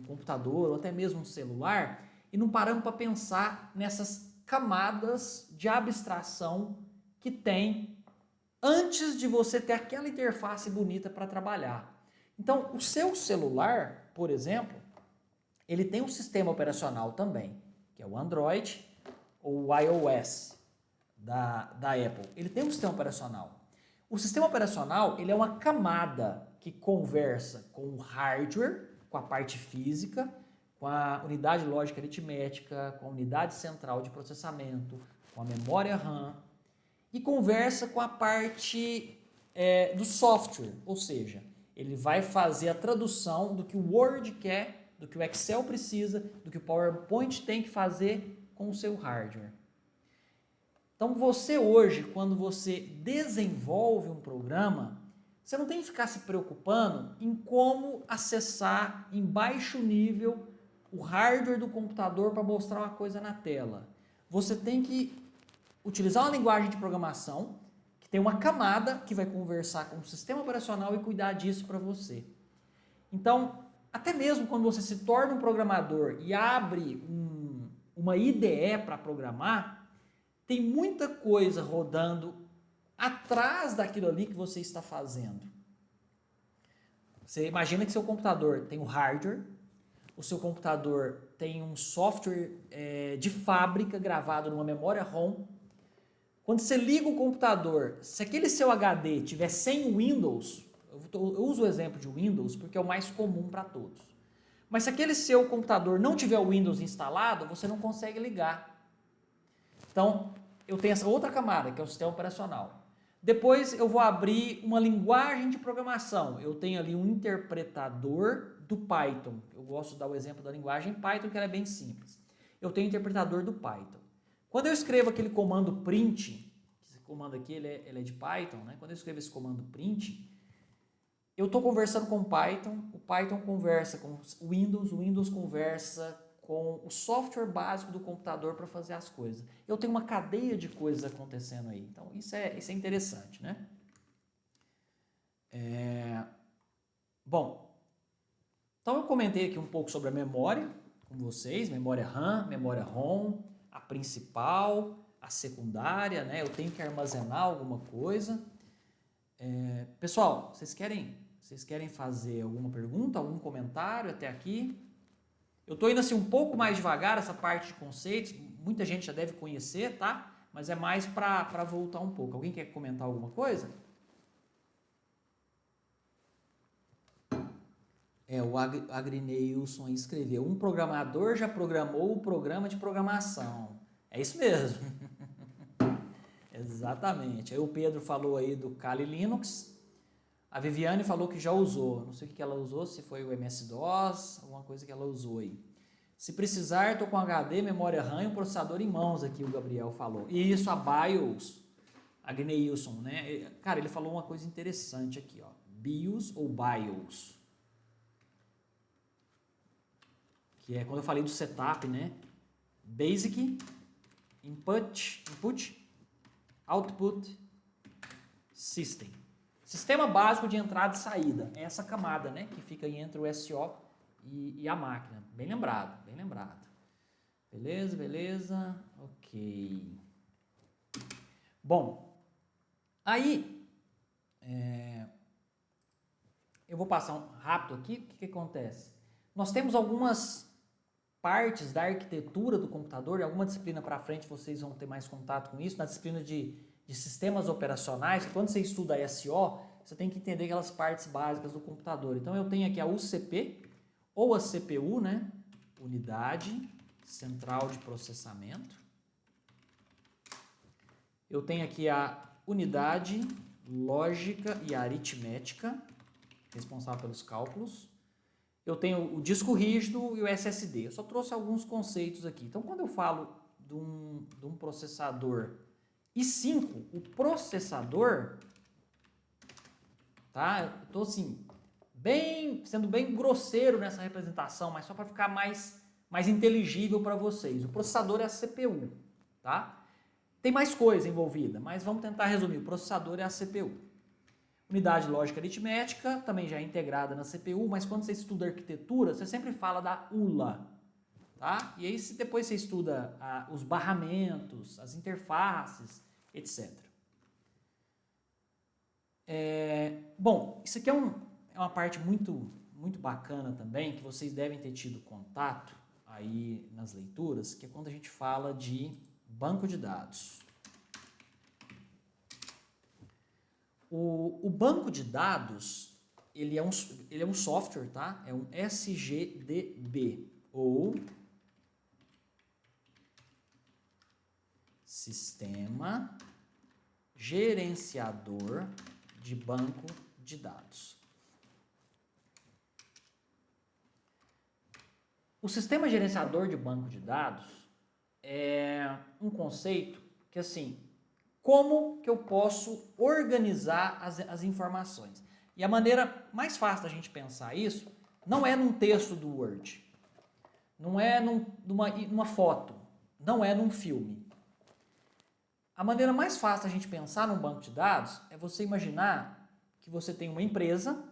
computador ou até mesmo um celular e não paramos para pensar nessas camadas de abstração que tem antes de você ter aquela interface bonita para trabalhar. Então, o seu celular, por exemplo, ele tem um sistema operacional também, que é o Android ou o iOS da Apple. Ele tem um sistema operacional. O sistema operacional, ele é uma camada que conversa com o hardware, com a parte física, com a unidade lógica aritmética, com a unidade central de processamento, com a memória RAM, e conversa com a parte do software, ou seja, ele vai fazer a tradução do que o Word quer, do que o Excel precisa, do que o PowerPoint tem que fazer com o seu hardware. Então você hoje, quando você desenvolve um programa, você não tem que ficar se preocupando em como acessar em baixo nível o hardware do computador para mostrar uma coisa na tela. Você tem que utilizar uma linguagem de programação que tem uma camada que vai conversar com o sistema operacional e cuidar disso para você. Então, até mesmo quando você se torna um programador e abre uma IDE para programar, tem muita coisa rodando atrás daquilo ali que você está fazendo. Você imagina que seu computador tem o hardware, o seu computador tem um software de fábrica gravado numa memória ROM. Quando você liga o computador, se aquele seu HD tiver sem Windows, eu uso o exemplo de Windows porque é o mais comum para todos. Mas se aquele seu computador não tiver o Windows instalado, você não consegue ligar. Então, eu tenho essa outra camada, que é o sistema operacional. Depois eu vou abrir uma linguagem de programação. Eu tenho ali um interpretador do Python. Eu gosto de dar o exemplo da linguagem Python, que ela é bem simples. Eu tenho o interpretador do Python. Quando eu escrevo aquele comando print, esse comando aqui ele é de Python, né? Quando eu escrevo esse comando print, eu estou conversando com o Python conversa com o Windows conversa com o software básico do computador para fazer as coisas. Eu tenho uma cadeia de coisas acontecendo aí. Então, isso é interessante, né? Bom, então eu comentei aqui um pouco sobre a memória com vocês, memória RAM, memória ROM, a principal, a secundária, né? Eu tenho que armazenar alguma coisa. Pessoal, vocês querem fazer alguma pergunta, algum comentário até aqui? Eu estou indo assim um pouco mais devagar, essa parte de conceitos, muita gente já deve conhecer, tá? Mas é mais para voltar um pouco. Alguém quer comentar alguma coisa? O Agrineilson escreveu, um programador já programou o programa de programação. É isso mesmo. Exatamente. Aí o Pedro falou aí do Kali Linux. A Viviane falou que já usou, não sei o que ela usou, se foi o MS-DOS, alguma coisa que ela usou aí. Se precisar, estou com HD, memória RAM e um processador em mãos aqui, o Gabriel falou. E isso, a BIOS, Agneilson, né? Cara, ele falou uma coisa interessante aqui, ó. BIOS ou BIOS. Que é quando eu falei do setup, né? Basic, Input, Output, System. Sistema básico de entrada e saída. É essa camada, né? Que fica aí entre o SO e a máquina. Bem lembrado, bem lembrado. Beleza. Ok. Bom, aí eu vou passar rápido aqui. O que acontece? Nós temos algumas partes da arquitetura do computador. Em alguma disciplina para frente vocês vão ter mais contato com isso. Na disciplina de sistemas operacionais, quando você estuda SO, você tem que entender aquelas partes básicas do computador. Então eu tenho aqui a UCP, ou a CPU, né? Unidade Central de Processamento. Eu tenho aqui a unidade lógica e aritmética, responsável pelos cálculos. Eu tenho o disco rígido e o SSD. Eu só trouxe alguns conceitos aqui. Então, quando eu falo de um processador E 5, o processador, tá? Eu tô assim, sendo bem grosseiro nessa representação, mas só para ficar mais inteligível para vocês. O processador é a CPU, tá? Tem mais coisa envolvida, mas vamos tentar resumir. O processador é a CPU. Unidade lógica aritmética também já é integrada na CPU, mas quando você estuda arquitetura, você sempre fala da ULA, tá? E aí depois você estuda os barramentos, as interfaces, etc. Bom, isso aqui é uma parte muito, muito bacana também, que vocês devem ter tido contato aí nas leituras, que é quando a gente fala de banco de dados. O banco de dados, ele é um software, tá? É um SGDB, ou Sistema Gerenciador de Banco de Dados. O sistema gerenciador de banco de dados é um conceito que, assim, como que eu posso organizar as informações? E a maneira mais fácil da gente pensar isso não é num texto do Word, não é numa foto, não é num filme. A maneira mais fácil da gente pensar num banco de dados é você imaginar que você tem uma empresa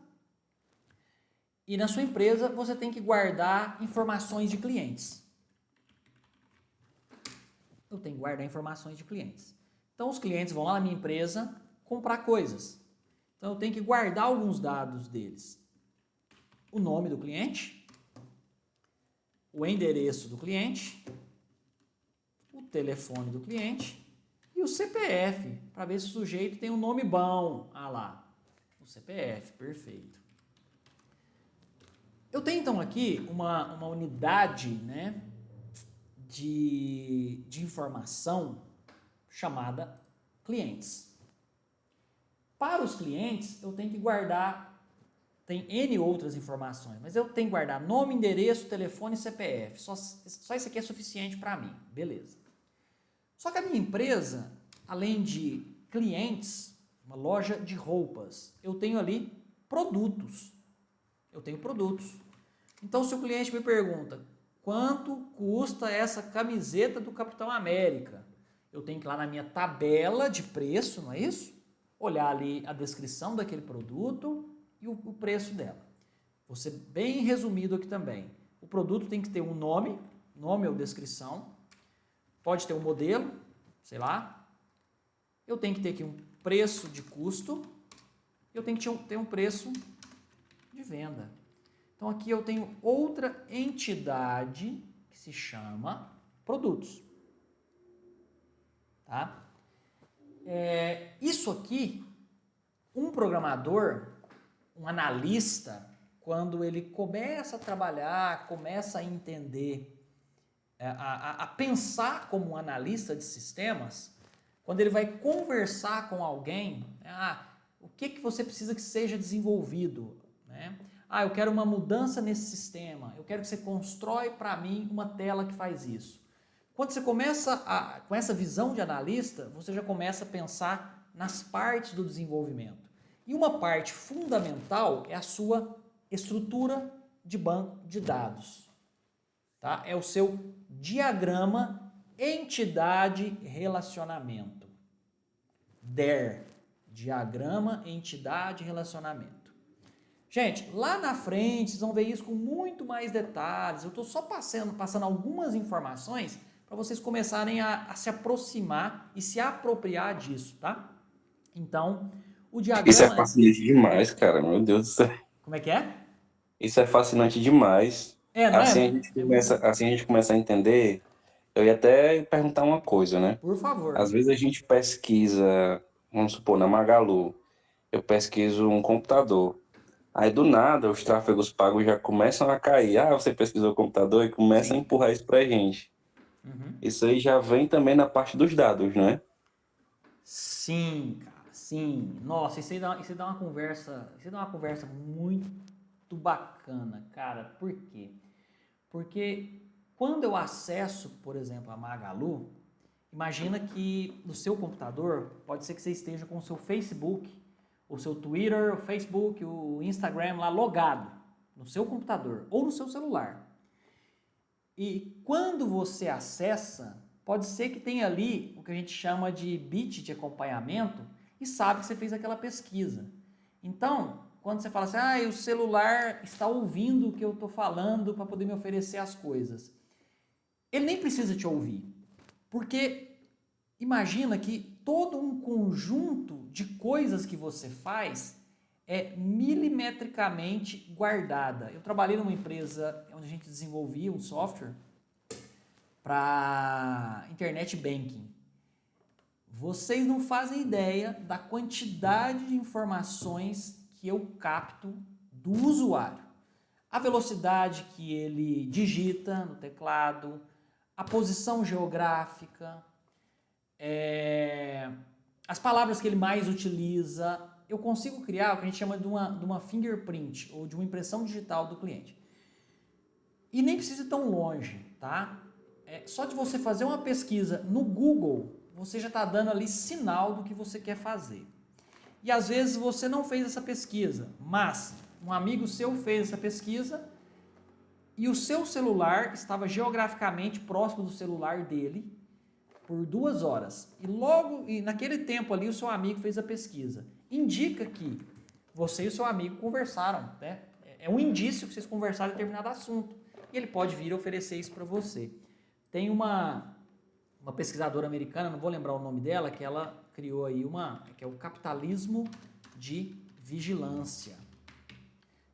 e na sua empresa você tem que guardar informações de clientes. Eu tenho que guardar informações de clientes. Então os clientes vão lá na minha empresa comprar coisas. Então eu tenho que guardar alguns dados deles. O nome do cliente, o endereço do cliente, o telefone do cliente e o CPF, para ver se o sujeito tem um nome bom. Ah lá, o CPF, perfeito. Eu tenho então aqui uma unidade, né, de informação chamada clientes. Para os clientes, eu tenho que guardar, tem N outras informações, mas eu tenho que guardar nome, endereço, telefone e CPF. Só isso aqui é suficiente para mim, beleza. Só que a minha empresa, além de clientes, uma loja de roupas, eu tenho ali produtos. Eu tenho produtos. Então, se o cliente me pergunta quanto custa essa camiseta do Capitão América, eu tenho que ir lá na minha tabela de preço, não é isso? Olhar ali a descrição daquele produto e o preço dela. Vou ser bem resumido aqui também. O produto tem que ter um nome ou descrição, pode ter um modelo, sei lá. Eu tenho que ter aqui um preço de custo, eu tenho que ter um preço de venda. Então aqui eu tenho outra entidade que se chama produtos. Tá? Isso aqui, um programador, um analista, quando ele começa a trabalhar, começa a entender, a pensar como um analista de sistemas, quando ele vai conversar com alguém, o que você precisa que seja desenvolvido, né? Eu quero uma mudança nesse sistema, eu quero que você constrói para mim uma tela que faz isso. Quando você começa com essa visão de analista, você já começa a pensar nas partes do desenvolvimento. E uma parte fundamental é a sua estrutura de banco de dados. Tá? É o seu diagrama entidade-relacionamento. DER, diagrama entidade-relacionamento. Gente, lá na frente vocês vão ver isso com muito mais detalhes. Eu estou só passando algumas informações para vocês começarem a se aproximar e se apropriar disso, tá? Então, o diagrama... Isso é fascinante demais, cara. Meu Deus do céu. Como é que é? Isso é fascinante demais. Não Assim é? a gente começa a entender. Eu ia até perguntar uma coisa, né? Por favor. Às vezes a gente pesquisa, vamos supor, na Magalu, eu pesquiso um computador. Aí do nada os tráfegos pagos já começam a cair. Você pesquisou o computador e começa a empurrar isso pra gente. Uhum. Isso aí já vem também na parte dos dados, né? Sim, cara, sim. Nossa, isso aí dá uma conversa muito bacana, cara. Por quê? Porque quando eu acesso, por exemplo, a Magalu, imagina que no seu computador, pode ser que você esteja com o seu Facebook, o seu Twitter, o Facebook, o Instagram lá logado no seu computador ou no seu celular. E quando você acessa, pode ser que tenha ali o que a gente chama de bit de acompanhamento e sabe que você fez aquela pesquisa. Então, quando você fala assim, o celular está ouvindo o que eu estou falando para poder me oferecer as coisas. Ele nem precisa te ouvir, porque imagina que todo um conjunto de coisas que você faz é milimetricamente guardada. Eu trabalhei numa empresa onde a gente desenvolvia um software para internet banking. Vocês não fazem ideia da quantidade de informações que eu capto do usuário. A velocidade que ele digita no teclado, a posição geográfica, as palavras que ele mais utiliza. Eu consigo criar o que a gente chama de uma fingerprint, ou de uma impressão digital do cliente. E nem precisa ir tão longe, tá? Só de você fazer uma pesquisa no Google, você já está dando ali sinal do que você quer fazer. E às vezes você não fez essa pesquisa, mas um amigo seu fez essa pesquisa e o seu celular estava geograficamente próximo do celular dele por 2 horas. E naquele tempo ali o seu amigo fez a pesquisa. Indica que você e o seu amigo conversaram, né? É um indício que vocês conversaram em determinado assunto. E ele pode vir oferecer isso para você. Tem uma pesquisadora americana, não vou lembrar o nome dela, que ela criou aí que é o capitalismo de vigilância.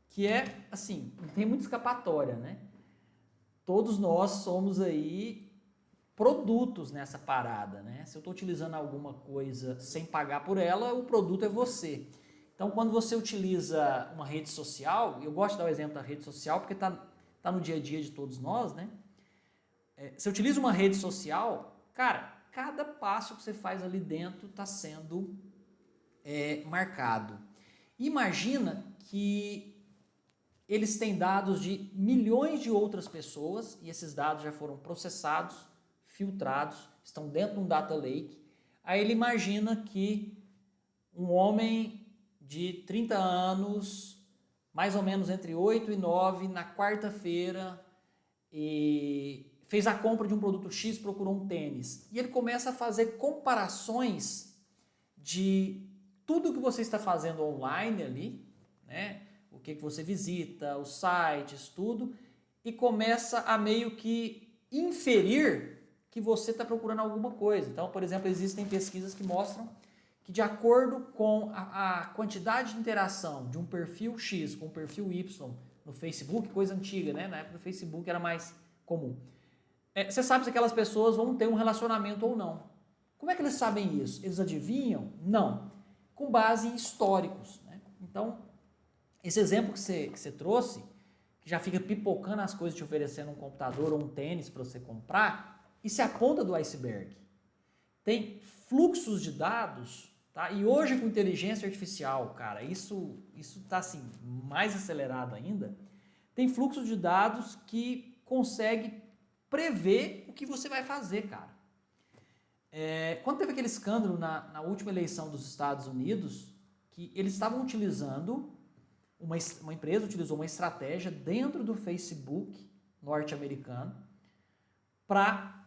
Que é, assim, não tem muita escapatória, né? Todos nós somos aí produtos nessa parada, né? Se eu estou utilizando alguma coisa sem pagar por ela, o produto é você. Então, quando você utiliza uma rede social, eu gosto de dar o exemplo da rede social porque tá no dia a dia de todos nós, né? Você utiliza uma rede social, cara, cada passo que você faz ali dentro está sendo marcado. Imagina que eles têm dados de milhões de outras pessoas e esses dados já foram processados, filtrados, estão dentro de um data lake. Aí ele imagina que um homem de 30 anos, mais ou menos entre 8 e 9, na quarta-feira, fez a compra de um produto X, procurou um tênis. E ele começa a fazer comparações de tudo que você está fazendo online ali, né? O que você visita, os sites, tudo, e começa a meio que inferir que você está procurando alguma coisa. Então, por exemplo, existem pesquisas que mostram que de acordo com a quantidade de interação de um perfil X com um perfil Y no Facebook, coisa antiga, né? Na época do Facebook era mais comum. Você sabe se aquelas pessoas vão ter um relacionamento ou não. Como é que eles sabem isso? Eles adivinham? Não. Com base em históricos, né? Então, esse exemplo que você trouxe, que já fica pipocando as coisas te oferecendo um computador ou um tênis para você comprar, isso é a ponta do iceberg. Tem fluxos de dados, tá? E hoje com inteligência artificial, cara, isso está assim, mais acelerado ainda. Tem fluxo de dados que consegue prever o que você vai fazer, cara. Quando teve aquele escândalo na última eleição dos Estados Unidos, que eles estavam utilizando, uma empresa utilizou uma estratégia dentro do Facebook norte-americano para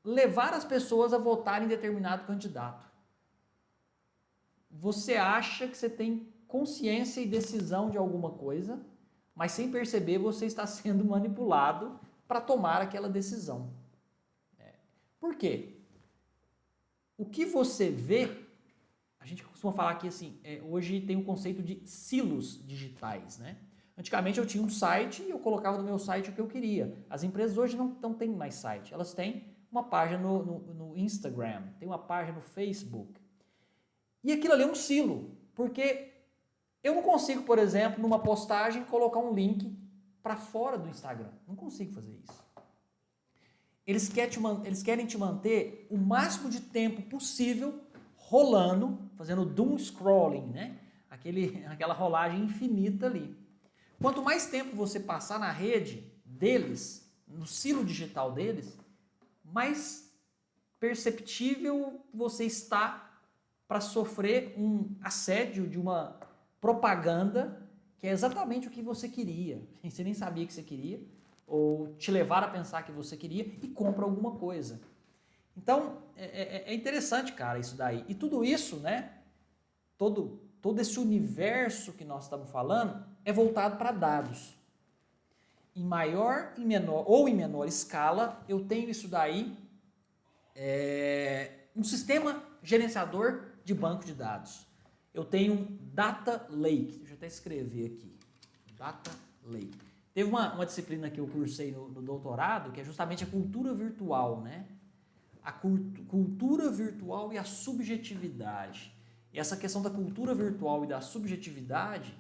levar as pessoas a votarem em determinado candidato. Você acha que você tem consciência e decisão de alguma coisa, mas sem perceber você está sendo manipulado para tomar aquela decisão. Por quê? O que você vê, a gente costuma falar aqui assim, hoje tem um conceito de silos digitais, né? Antigamente eu tinha um site e eu colocava no meu site o que eu queria. As empresas hoje não têm mais site, elas têm uma página no Instagram, tem uma página no Facebook. E aquilo ali é um silo, porque eu não consigo, por exemplo, numa postagem, colocar um link para fora do Instagram. Não consigo fazer isso. Eles querem te manter o máximo de tempo possível rolando, fazendo doom scrolling, né? Aquela rolagem infinita ali. Quanto mais tempo você passar na rede deles, no silo digital deles, mais perceptível você está para sofrer um assédio de uma propaganda que é exatamente o que você queria. Você nem sabia que você queria, ou te levar a pensar que você queria e compra alguma coisa. Então, é interessante, cara, isso daí. E tudo isso, né, todo esse universo que nós estamos falando é voltado para dados. Em maior em menor, ou em menor escala, eu tenho isso daí, um sistema gerenciador de banco de dados. Eu tenho um Data Lake, deixa eu até escrever aqui, Data Lake. Teve uma disciplina que eu cursei no doutorado, que é justamente a cultura virtual, né? A cultura virtual e a subjetividade. E essa questão da cultura virtual e da subjetividade,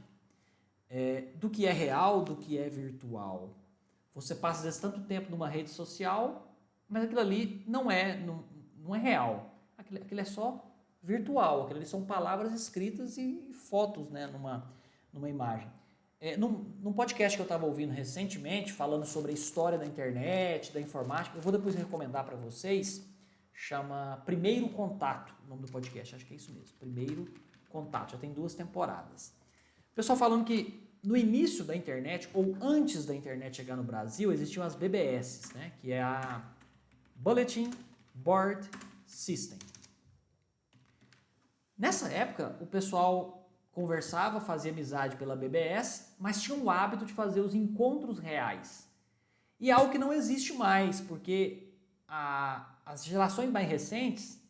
do que é real, do que é virtual. Você passa, às vezes, tanto tempo numa rede social, mas aquilo ali não é real. Aquilo é só virtual. Aquilo ali são palavras escritas e fotos, né, numa imagem. Num podcast que eu estava ouvindo recentemente, falando sobre a história da internet, da informática, eu vou depois recomendar para vocês, chama Primeiro Contato, o nome do podcast, acho que é isso mesmo, Primeiro Contato, já tem 2 temporadas. O pessoal falando que no início da internet, ou antes da internet chegar no Brasil, existiam as BBS, né, que é a Bulletin Board System. Nessa época, o pessoal conversava, fazia amizade pela BBS, mas tinha o hábito de fazer os encontros reais. E é algo que não existe mais, porque as gerações mais recentes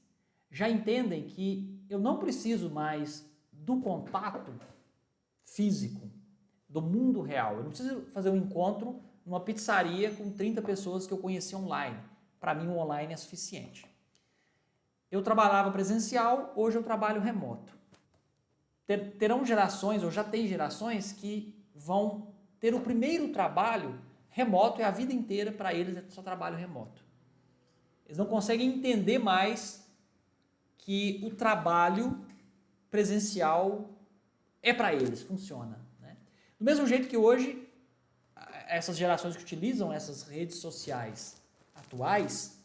já entendem que eu não preciso mais do contato físico, do mundo real. Eu não preciso fazer um encontro numa pizzaria com 30 pessoas que eu conheci online. Para mim, o online é suficiente. Eu trabalhava presencial, hoje eu trabalho remoto. Terão gerações, ou já tem gerações, que vão ter o primeiro trabalho remoto, é a vida inteira para eles é só trabalho remoto. Eles não conseguem entender mais que o trabalho presencial é para eles, funciona. Né? Do mesmo jeito que hoje, essas gerações que utilizam essas redes sociais atuais,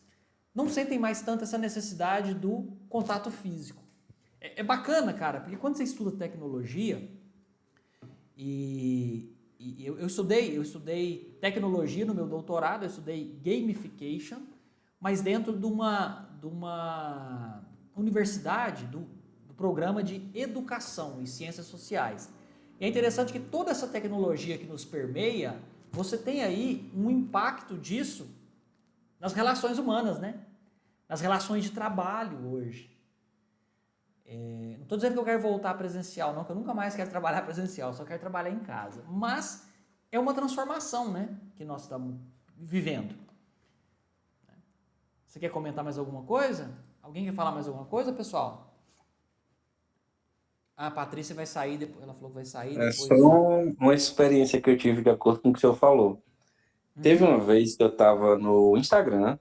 não sentem mais tanto essa necessidade do contato físico. É bacana, cara, porque quando você estuda tecnologia, e eu estudei tecnologia no meu doutorado, eu estudei gamification, mas dentro de uma universidade, do programa de educação e ciências sociais. E é interessante que toda essa tecnologia que nos permeia, você tem aí um impacto disso nas relações humanas, né? Nas relações de trabalho hoje. Não estou dizendo que eu quero voltar presencial, não, que eu nunca mais quero trabalhar presencial, só quero trabalhar em casa. Mas é uma transformação, né, que nós estamos vivendo. Você quer comentar mais alguma coisa? Alguém quer falar mais alguma coisa, pessoal? A Patrícia vai sair, depois, ela falou que vai sair É depois. só uma experiência que eu tive de acordo com o que o senhor falou. Teve uma vez que eu estava no Instagram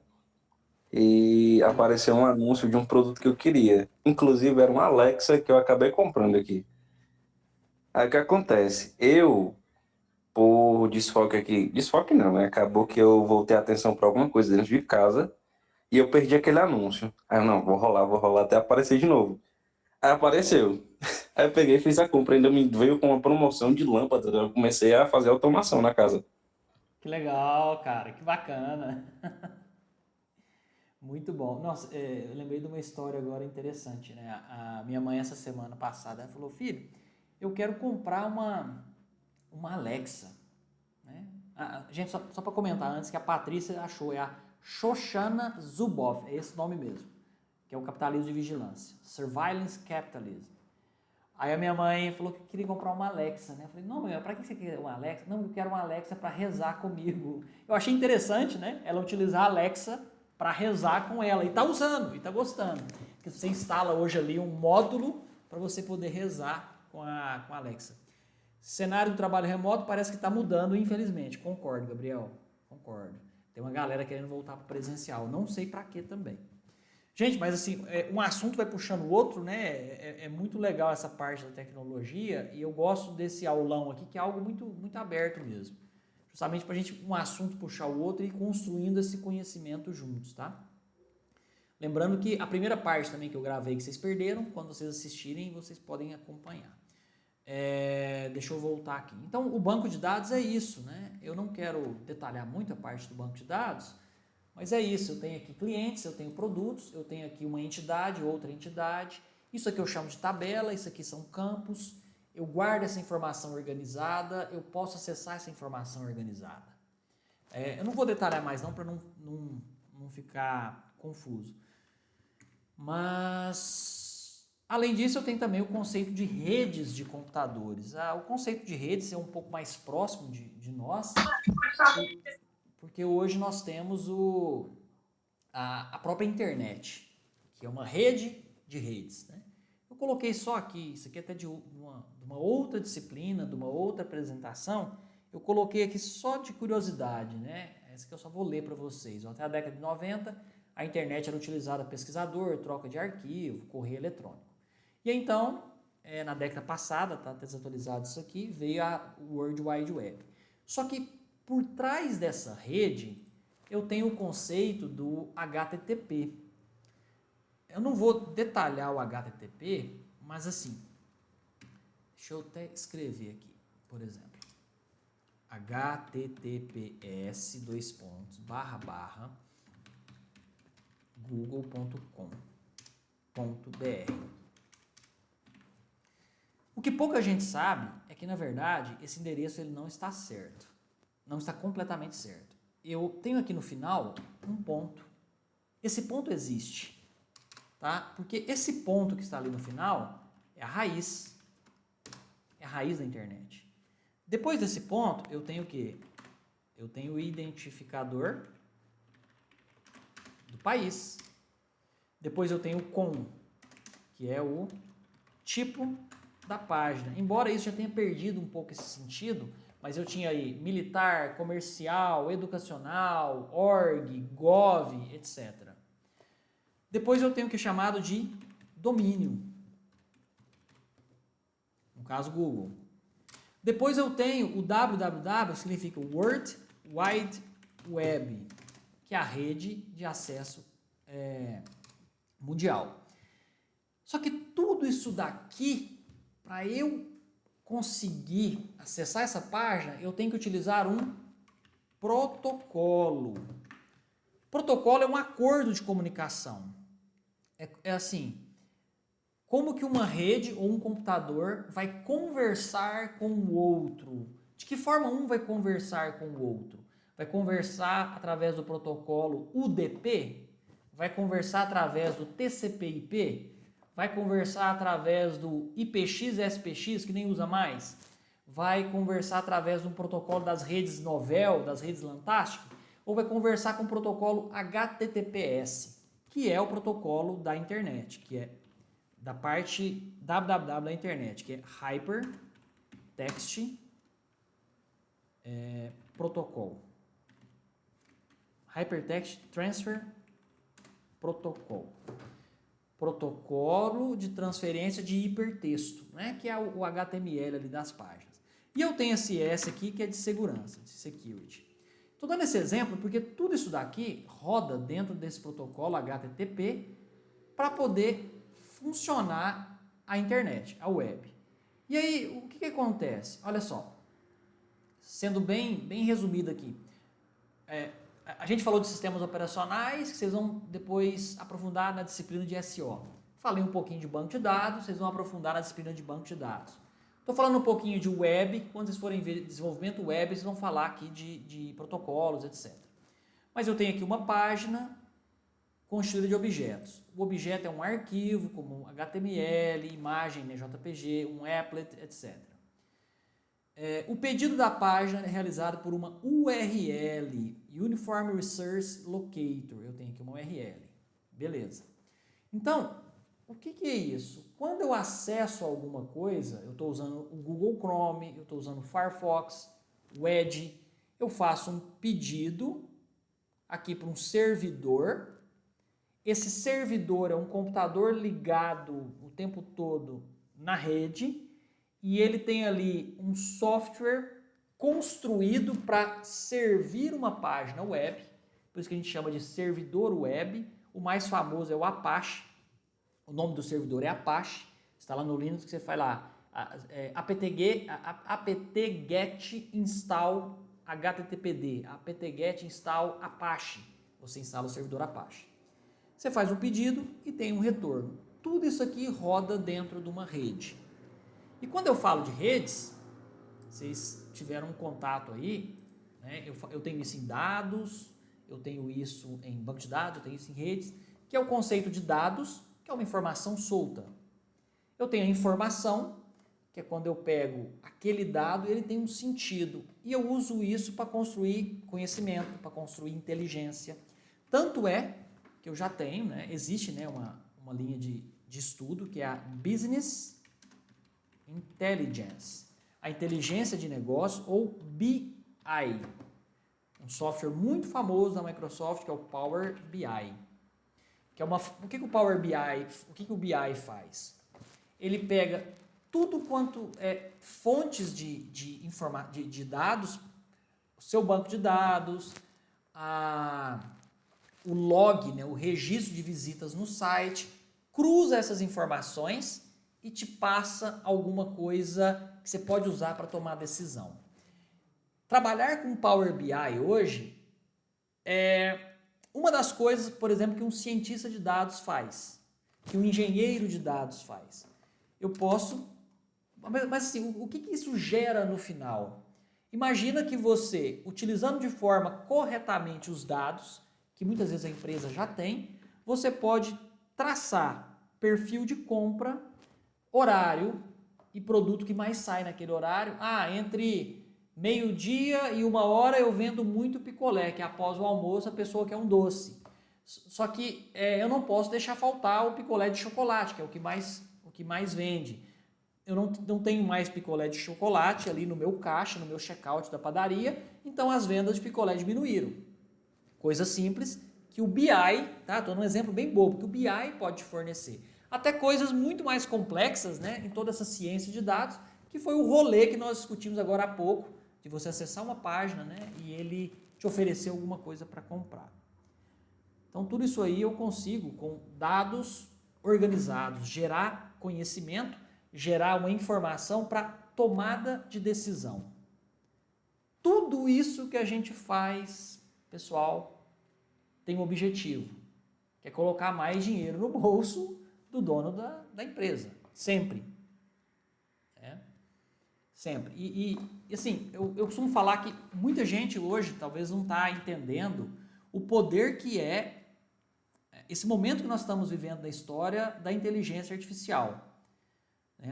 e apareceu um anúncio de um produto que eu queria. Inclusive, era um Alexa que eu acabei comprando aqui. Aí o que acontece? Por desfoque aqui, desfoque não, né? Acabou que eu voltei a atenção para alguma coisa dentro de casa e eu perdi aquele anúncio. Aí eu, não, vou rolar até aparecer de novo. Aí apareceu. Aí eu peguei e fiz a compra. Ainda me veio com uma promoção de lâmpada. Eu comecei a fazer automação na casa. Que legal, cara, que bacana. Muito bom. Nossa, eu lembrei de uma história agora interessante, né? A minha mãe, essa semana passada, ela falou, filho, eu quero comprar uma Alexa. Né? Gente, só para comentar antes, que a Patrícia achou, é a Shoshana Zuboff, é esse nome mesmo, que é o capitalismo de vigilância, Surveillance Capitalism. Aí a minha mãe falou que queria comprar uma Alexa, né? Eu falei, não, mãe, para que você quer uma Alexa? Não, eu quero uma Alexa para rezar comigo. Eu achei interessante, né? Ela utilizar a Alexa para rezar com ela. E tá usando, e tá gostando. Porque você instala hoje ali um módulo para você poder rezar com a Alexa. Cenário do trabalho remoto parece que está mudando, infelizmente. Concordo, Gabriel. Concordo. Tem uma galera querendo voltar para o presencial. Não sei para quê também. Gente, mas assim, um assunto vai puxando o outro, né? É muito legal essa parte da tecnologia e eu gosto desse aulão aqui, que é algo muito, muito aberto mesmo. Justamente para a gente, um assunto puxar o outro e ir construindo esse conhecimento juntos, tá? Lembrando que a primeira parte também que eu gravei que vocês perderam, quando vocês assistirem, vocês podem acompanhar. Deixa eu voltar aqui. Então, o banco de dados é isso, né? Eu não quero detalhar muito a parte do banco de dados, mas é isso. Eu tenho aqui clientes, eu tenho produtos, eu tenho aqui uma entidade, outra entidade. Isso aqui eu chamo de tabela, isso aqui são campos. Eu guardo essa informação organizada, eu posso acessar essa informação organizada. Eu não vou detalhar mais não, para não ficar confuso. Mas, além disso, eu tenho também o conceito de redes de computadores. O conceito de redes é um pouco mais próximo de nós, porque hoje nós temos a própria internet, que é uma rede de redes, né? Eu coloquei só aqui, isso aqui é até de uma outra disciplina, de uma outra apresentação, eu coloquei aqui só de curiosidade, né? Essa que eu só vou ler para vocês. Até a década de 90, a internet era utilizada pesquisador, troca de arquivo, correio eletrônico. E então, na década passada, está desatualizado isso aqui, veio a World Wide Web. Só que por trás dessa rede, eu tenho o conceito do HTTP. Eu não vou detalhar o HTTP, mas assim, deixa eu até escrever aqui, por exemplo. https://google.com.br. O que pouca gente sabe é que, na verdade, esse endereço ele não está certo. Não está completamente certo. Eu tenho aqui no final um ponto. Esse ponto existe, tá? Porque esse ponto que está ali no final é a raiz. É a raiz da internet. Depois desse ponto, eu tenho o quê? Eu tenho o identificador do país. Depois eu tenho o COM, que é o tipo da página. Embora isso já tenha perdido um pouco esse sentido, mas eu tinha aí militar, comercial, educacional, org, gov, etc. Depois eu tenho o que é chamado de domínio. No caso, Google. Depois eu tenho o www, que significa World Wide Web, que é a rede de acesso mundial. Só que tudo isso daqui, para eu conseguir acessar essa página, eu tenho que utilizar um protocolo. Protocolo é um acordo de comunicação. É assim, como que uma rede ou um computador vai conversar com o outro? De que forma um vai conversar com o outro? Vai conversar através do protocolo UDP? Vai conversar através do TCP/IP? Vai conversar através do IPX/SPX, que nem usa mais? Vai conversar através de um protocolo das redes Novell, das redes Lantastic? Ou vai conversar com o protocolo HTTPS, que é o protocolo da internet, que é da parte www da internet, que é Hypertext Protocol. Hypertext Transfer Protocol. Protocolo de transferência de hipertexto, né? Que é o HTML ali das páginas. E eu tenho esse S aqui que é de segurança, de security. Estou dando esse exemplo porque tudo isso daqui roda dentro desse protocolo HTTP para poder funcionar a internet, a web. E aí, o que acontece? Olha só, sendo bem resumido aqui, a gente falou de sistemas operacionais, que vocês vão depois aprofundar na disciplina de SO. Falei um pouquinho de banco de dados, vocês vão aprofundar na disciplina de banco de dados. Estou falando um pouquinho de web, quando vocês forem ver desenvolvimento web, vocês vão falar aqui de protocolos, etc. Mas eu tenho aqui uma página constituída de objetos. O objeto é um arquivo, como HTML, imagem, né, JPG, um applet, etc. O pedido da página é realizado por uma URL, Uniform Resource Locator. Eu tenho aqui uma URL. Beleza. Então, o que é isso? Quando eu acesso alguma coisa, eu estou usando o Google Chrome, eu estou usando o Firefox, o Edge, eu faço um pedido aqui para um servidor. Esse servidor é um computador ligado o tempo todo na rede e ele tem ali um software construído para servir uma página web, por isso que a gente chama de servidor web O mais famoso é o Apache. O nome do servidor é Apache. Está lá no Linux que você faz lá apt-get install httpd, apt-get install Apache. Você instala o servidor Apache. Você faz um pedido e tem um retorno. Tudo isso aqui roda dentro de uma rede. E quando eu falo de redes, vocês tiveram um contato aí, né? Eu tenho isso em dados, eu tenho isso em banco de dados, eu tenho isso em redes, que é o conceito de dados, que é uma informação solta. Eu tenho a informação, que é quando eu pego aquele dado e ele tem um sentido. E eu uso isso para construir conhecimento, para construir inteligência. Tanto é que eu já tenho, né, existe, né, uma linha de estudo que é a Business Intelligence, a inteligência de negócio, ou BI. Um software muito famoso da Microsoft, que é o Power BI. Que é o que o Power BI, o que o BI faz? Ele pega tudo quanto é fontes de dados, o seu banco de dados, o log, né, o registro de visitas no site, cruza essas informações e te passa alguma coisa que você pode usar para tomar decisão. Trabalhar com Power BI hoje é uma das coisas, por exemplo, que um cientista de dados faz, que um engenheiro de dados faz. Eu posso... Mas assim, o que isso gera no final? Imagina que você, utilizando de forma corretamente os dados, que muitas vezes a empresa já tem, você pode traçar perfil de compra, horário e produto que mais sai naquele horário. Entre meio-dia e 1h eu vendo muito picolé, que após o almoço a pessoa quer um doce. Só que eu não posso deixar faltar o picolé de chocolate, que é o que mais vende. Eu não tenho mais picolé de chocolate ali no meu caixa, no meu checkout da padaria, então as vendas de picolé diminuíram. Coisa simples que o BI, tá? Estou num exemplo bem bobo, que o BI pode te fornecer. Até coisas muito mais complexas, né, em toda essa ciência de dados, que foi o rolê que nós discutimos agora há pouco, de você acessar uma página, né, e ele te oferecer alguma coisa para comprar. Então tudo isso aí eu consigo, com dados organizados, gerar conhecimento, gerar uma informação para tomada de decisão. Tudo isso que a gente faz, pessoal, tem um objetivo, que é colocar mais dinheiro no bolso do dono da empresa, sempre. Sempre. E assim, eu costumo falar que muita gente hoje talvez não está entendendo o poder que é esse momento que nós estamos vivendo na história da inteligência artificial.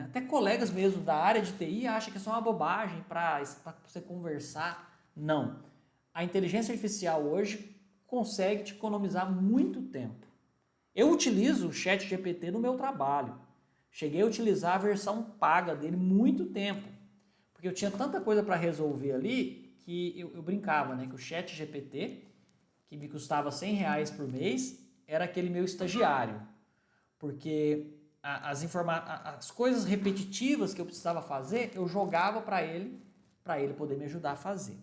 Até colegas mesmo da área de TI acham que é só uma bobagem para você conversar. Não. A inteligência artificial hoje consegue te economizar muito tempo. Eu utilizo o ChatGPT no meu trabalho. Cheguei a utilizar a versão paga dele muito tempo. Porque eu tinha tanta coisa para resolver ali que eu brincava, né? Que o ChatGPT, que me custava R$100 por mês, era aquele meu estagiário. Porque as coisas repetitivas que eu precisava fazer, eu jogava para ele poder me ajudar a fazer.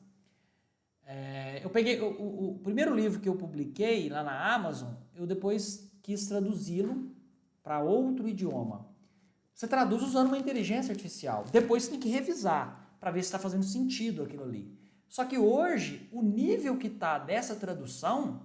Eu peguei o primeiro livro que eu publiquei lá na Amazon, eu depois quis traduzi-lo para outro idioma. Você traduz usando uma inteligência artificial. Depois você tem que revisar para ver se está fazendo sentido aquilo ali. Só que hoje, o nível que está dessa tradução,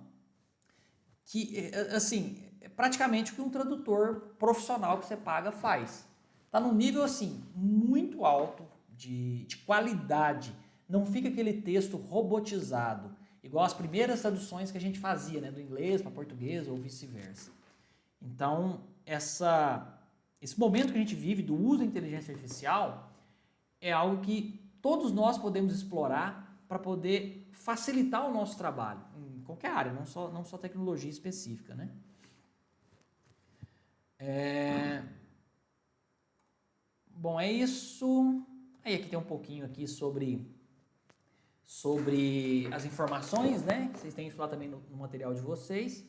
que assim, é praticamente o que um tradutor profissional que você paga faz. Está num nível assim, muito alto de qualidade. Não fica aquele texto robotizado, igual as primeiras traduções que a gente fazia, né, do inglês para português ou vice-versa. Então, esse momento que a gente vive do uso da inteligência artificial é algo que todos nós podemos explorar para poder facilitar o nosso trabalho, em qualquer área, não só tecnologia específica, né? Bom, é isso. Aí aqui tem um pouquinho aqui sobre as informações, né? Vocês têm isso lá também no material de vocês.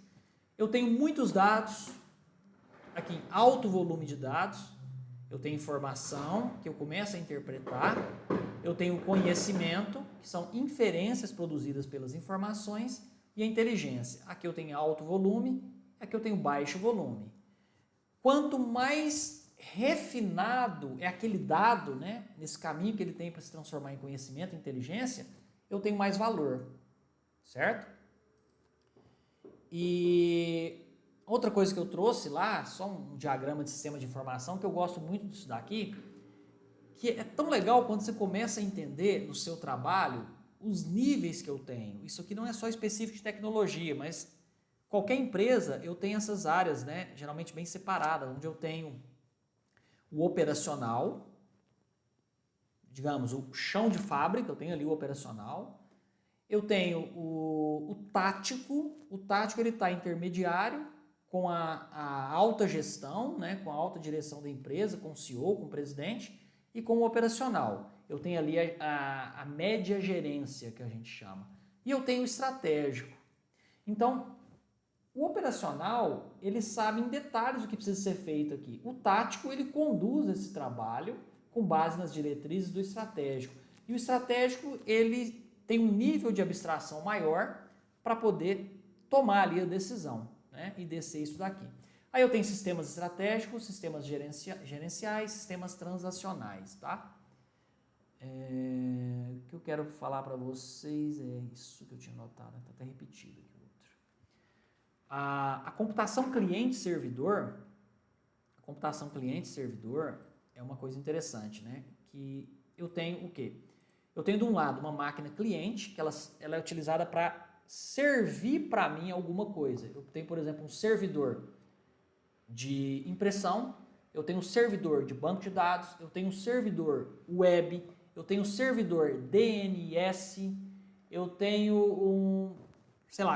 Eu tenho muitos dados, aqui em alto volume de dados. Eu tenho informação que eu começo a interpretar. Eu tenho conhecimento, que são inferências produzidas pelas informações, e a inteligência. Aqui eu tenho alto volume, é que eu tenho baixo volume. Quanto mais refinado é aquele dado, né, nesse caminho que ele tem para se transformar em conhecimento, inteligência, eu tenho mais valor, certo? E outra coisa que eu trouxe lá, só um diagrama de sistema de informação, que eu gosto muito disso daqui, que é tão legal quando você começa a entender no seu trabalho os níveis que eu tenho. Isso aqui não é só específico de tecnologia, mas qualquer empresa eu tenho essas áreas, né, geralmente bem separadas, onde eu tenho o operacional, digamos, o chão de fábrica, eu tenho ali o operacional, eu tenho o tático ele está intermediário com a alta gestão, né, com a alta direção da empresa, com o CEO, com o presidente, e com o operacional. Eu tenho ali a média gerência, que a gente chama. E eu tenho o estratégico. Então, o operacional, ele sabe em detalhes o que precisa ser feito aqui. O tático, ele conduz esse trabalho com base nas diretrizes do estratégico. E o estratégico, ele tem um nível de abstração maior para poder tomar ali a decisão, né, e descer isso daqui. Aí eu tenho sistemas estratégicos, sistemas gerenciais, sistemas transacionais, tá? O que eu quero falar para vocês é isso que eu tinha notado, está até repetido aqui o outro. A computação cliente-servidor, é uma coisa interessante, né? Que eu tenho o quê? Eu tenho de um lado uma máquina cliente, que ela é utilizada para servir para mim alguma coisa. Eu tenho, por exemplo, um servidor de impressão, eu tenho um servidor de banco de dados, eu tenho um servidor web, eu tenho um servidor DNS, eu tenho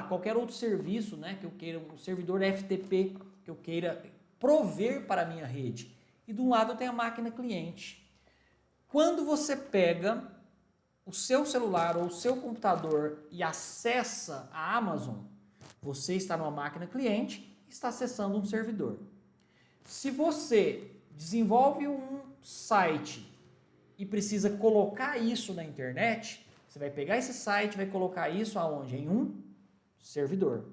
qualquer outro serviço, né, que eu queira, um servidor FTP que eu queira prover para a minha rede. E de um lado eu tenho a máquina cliente. Quando você pega o seu celular ou o seu computador e acessa a Amazon, você está numa máquina cliente e está acessando um servidor. Se você desenvolve um site e precisa colocar isso na internet, você vai pegar esse site e vai colocar isso aonde? Em um servidor,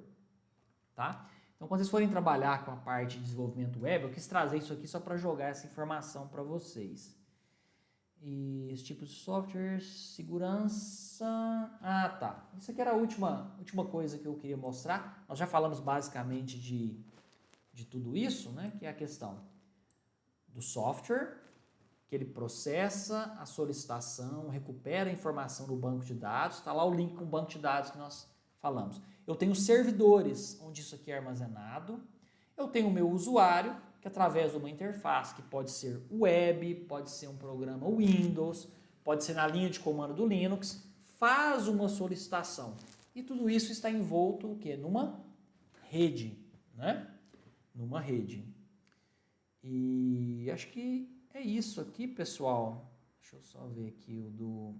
tá? Então, quando vocês forem trabalhar com a parte de desenvolvimento web, eu quis trazer isso aqui só para jogar essa informação para vocês. E os tipos de software, segurança... Ah, tá. Isso aqui era a última coisa que eu queria mostrar. Nós já falamos basicamente de tudo isso, né? Que é a questão do software, que ele processa a solicitação, recupera a informação do banco de dados. Está lá o link com o banco de dados que nós falamos. Eu tenho servidores onde isso aqui é armazenado. Eu tenho o meu usuário, que através de uma interface, que pode ser web, pode ser um programa Windows, pode ser na linha de comando do Linux, faz uma solicitação. E tudo isso está envolto o quê? Numa rede, né? Numa rede. E acho que é isso aqui, pessoal. Deixa eu só ver aqui o do...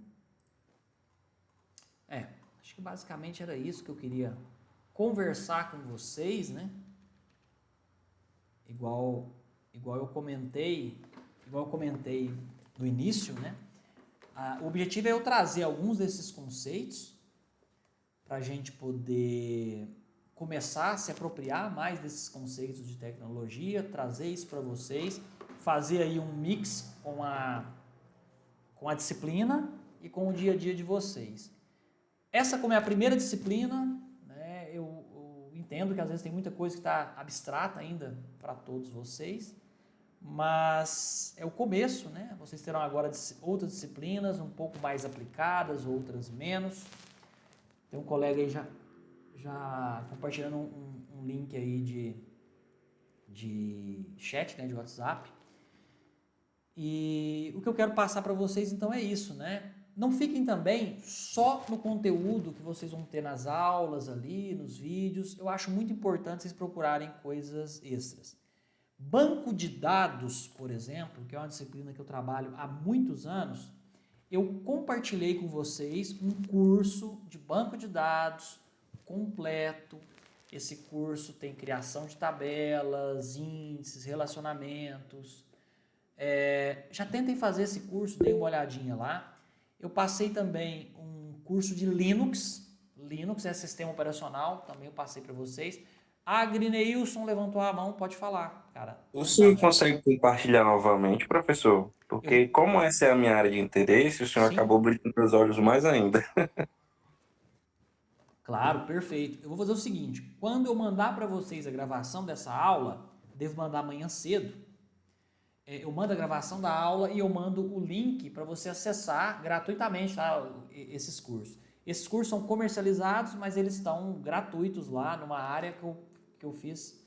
acho que basicamente era isso que eu queria conversar com vocês, né? Igual eu comentei no início, né? O objetivo é eu trazer alguns desses conceitos para a gente poder começar a se apropriar mais desses conceitos de tecnologia, trazer isso para vocês, fazer aí um mix com a disciplina e com o dia a dia de vocês. Essa, como é a primeira disciplina, né, eu entendo que às vezes tem muita coisa que está abstrata ainda para todos vocês, mas é o começo, né? Vocês terão agora outras disciplinas um pouco mais aplicadas, outras menos. Tem um colega aí já compartilhando um link aí de chat, né, de WhatsApp. E o que eu quero passar para vocês então é isso, né? Não fiquem também só no conteúdo que vocês vão ter nas aulas ali, nos vídeos. Eu acho muito importante vocês procurarem coisas extras. Banco de dados, por exemplo, que é uma disciplina que eu trabalho há muitos anos, eu compartilhei com vocês um curso de banco de dados completo. Esse curso tem criação de tabelas, índices, relacionamentos. Já tentem fazer esse curso, deem uma olhadinha lá. Eu passei também um curso de Linux. Linux é sistema operacional, também eu passei para vocês. Agrineilson levantou a mão, pode falar, cara. O senhor consegue compartilhar novamente, professor? Porque como essa é a minha área de interesse, o senhor Sim. acabou brilhando meus olhos mais ainda. Claro, perfeito. Eu vou fazer o seguinte, quando eu mandar para vocês a gravação dessa aula, devo mandar amanhã cedo, eu mando a gravação da aula e eu mando o link para você acessar gratuitamente, tá, esses cursos. Esses cursos são comercializados, mas eles estão gratuitos lá numa área que eu fiz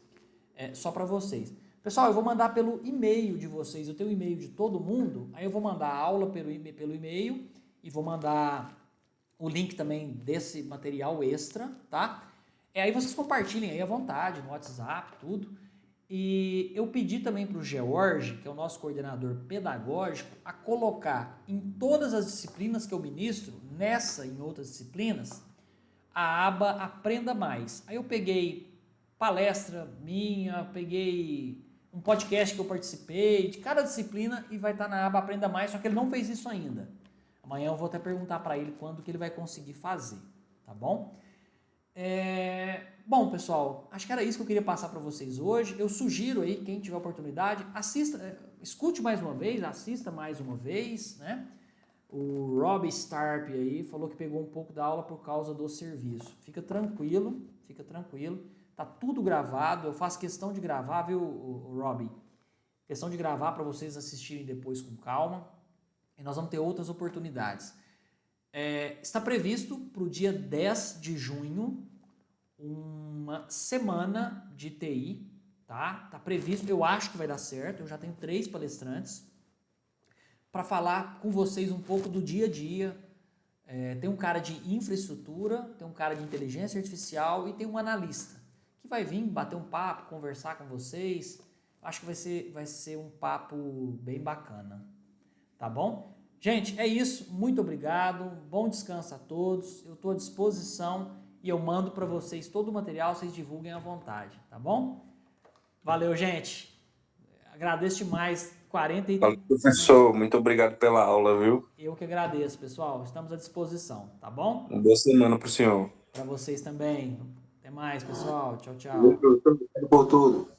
só para vocês. Pessoal, eu vou mandar pelo e-mail de vocês, eu tenho o e-mail de todo mundo, aí eu vou mandar a aula pelo e-mail e vou mandar o link também desse material extra, tá? Aí vocês compartilhem aí à vontade, no WhatsApp, tudo. E eu pedi também para o George, que é o nosso coordenador pedagógico, a colocar em todas as disciplinas que eu ministro, nessa e em outras disciplinas, a aba Aprenda Mais. Aí eu peguei palestra minha, peguei um podcast que eu participei, de cada disciplina, e vai estar na aba Aprenda Mais, só que ele não fez isso ainda. Amanhã eu vou até perguntar para ele quando que ele vai conseguir fazer, tá bom? Bom, pessoal, acho que era isso que eu queria passar para vocês hoje. Eu sugiro aí, quem tiver oportunidade, assista, escute mais uma vez, assista mais uma vez, né? O Rob Starp aí falou que pegou um pouco da aula por causa do serviço. Fica tranquilo, tá tudo gravado, eu faço questão de gravar, viu, Rob? Questão de gravar para vocês assistirem depois com calma. E nós vamos ter outras oportunidades. Está previsto para o dia 10 de junho uma semana de TI, tá? Está previsto, eu acho que vai dar certo, eu já tenho 3 palestrantes para falar com vocês um pouco do dia a dia. Tem um cara de infraestrutura, tem um cara de inteligência artificial e tem um analista que vai vir bater um papo, conversar com vocês. Acho que vai ser um papo bem bacana. Tá bom? Gente, é isso. Muito obrigado. Bom descanso a todos. Eu estou à disposição e eu mando para vocês todo o material, vocês divulguem à vontade, tá bom? Valeu, gente. Agradeço demais. 40 Valeu, professor, muito obrigado pela aula, viu? Eu que agradeço, pessoal. Estamos à disposição, tá bom? Uma boa semana para o senhor. Para vocês também. Até mais, pessoal. Tchau, tchau. Valeu, professor. Obrigado por tudo.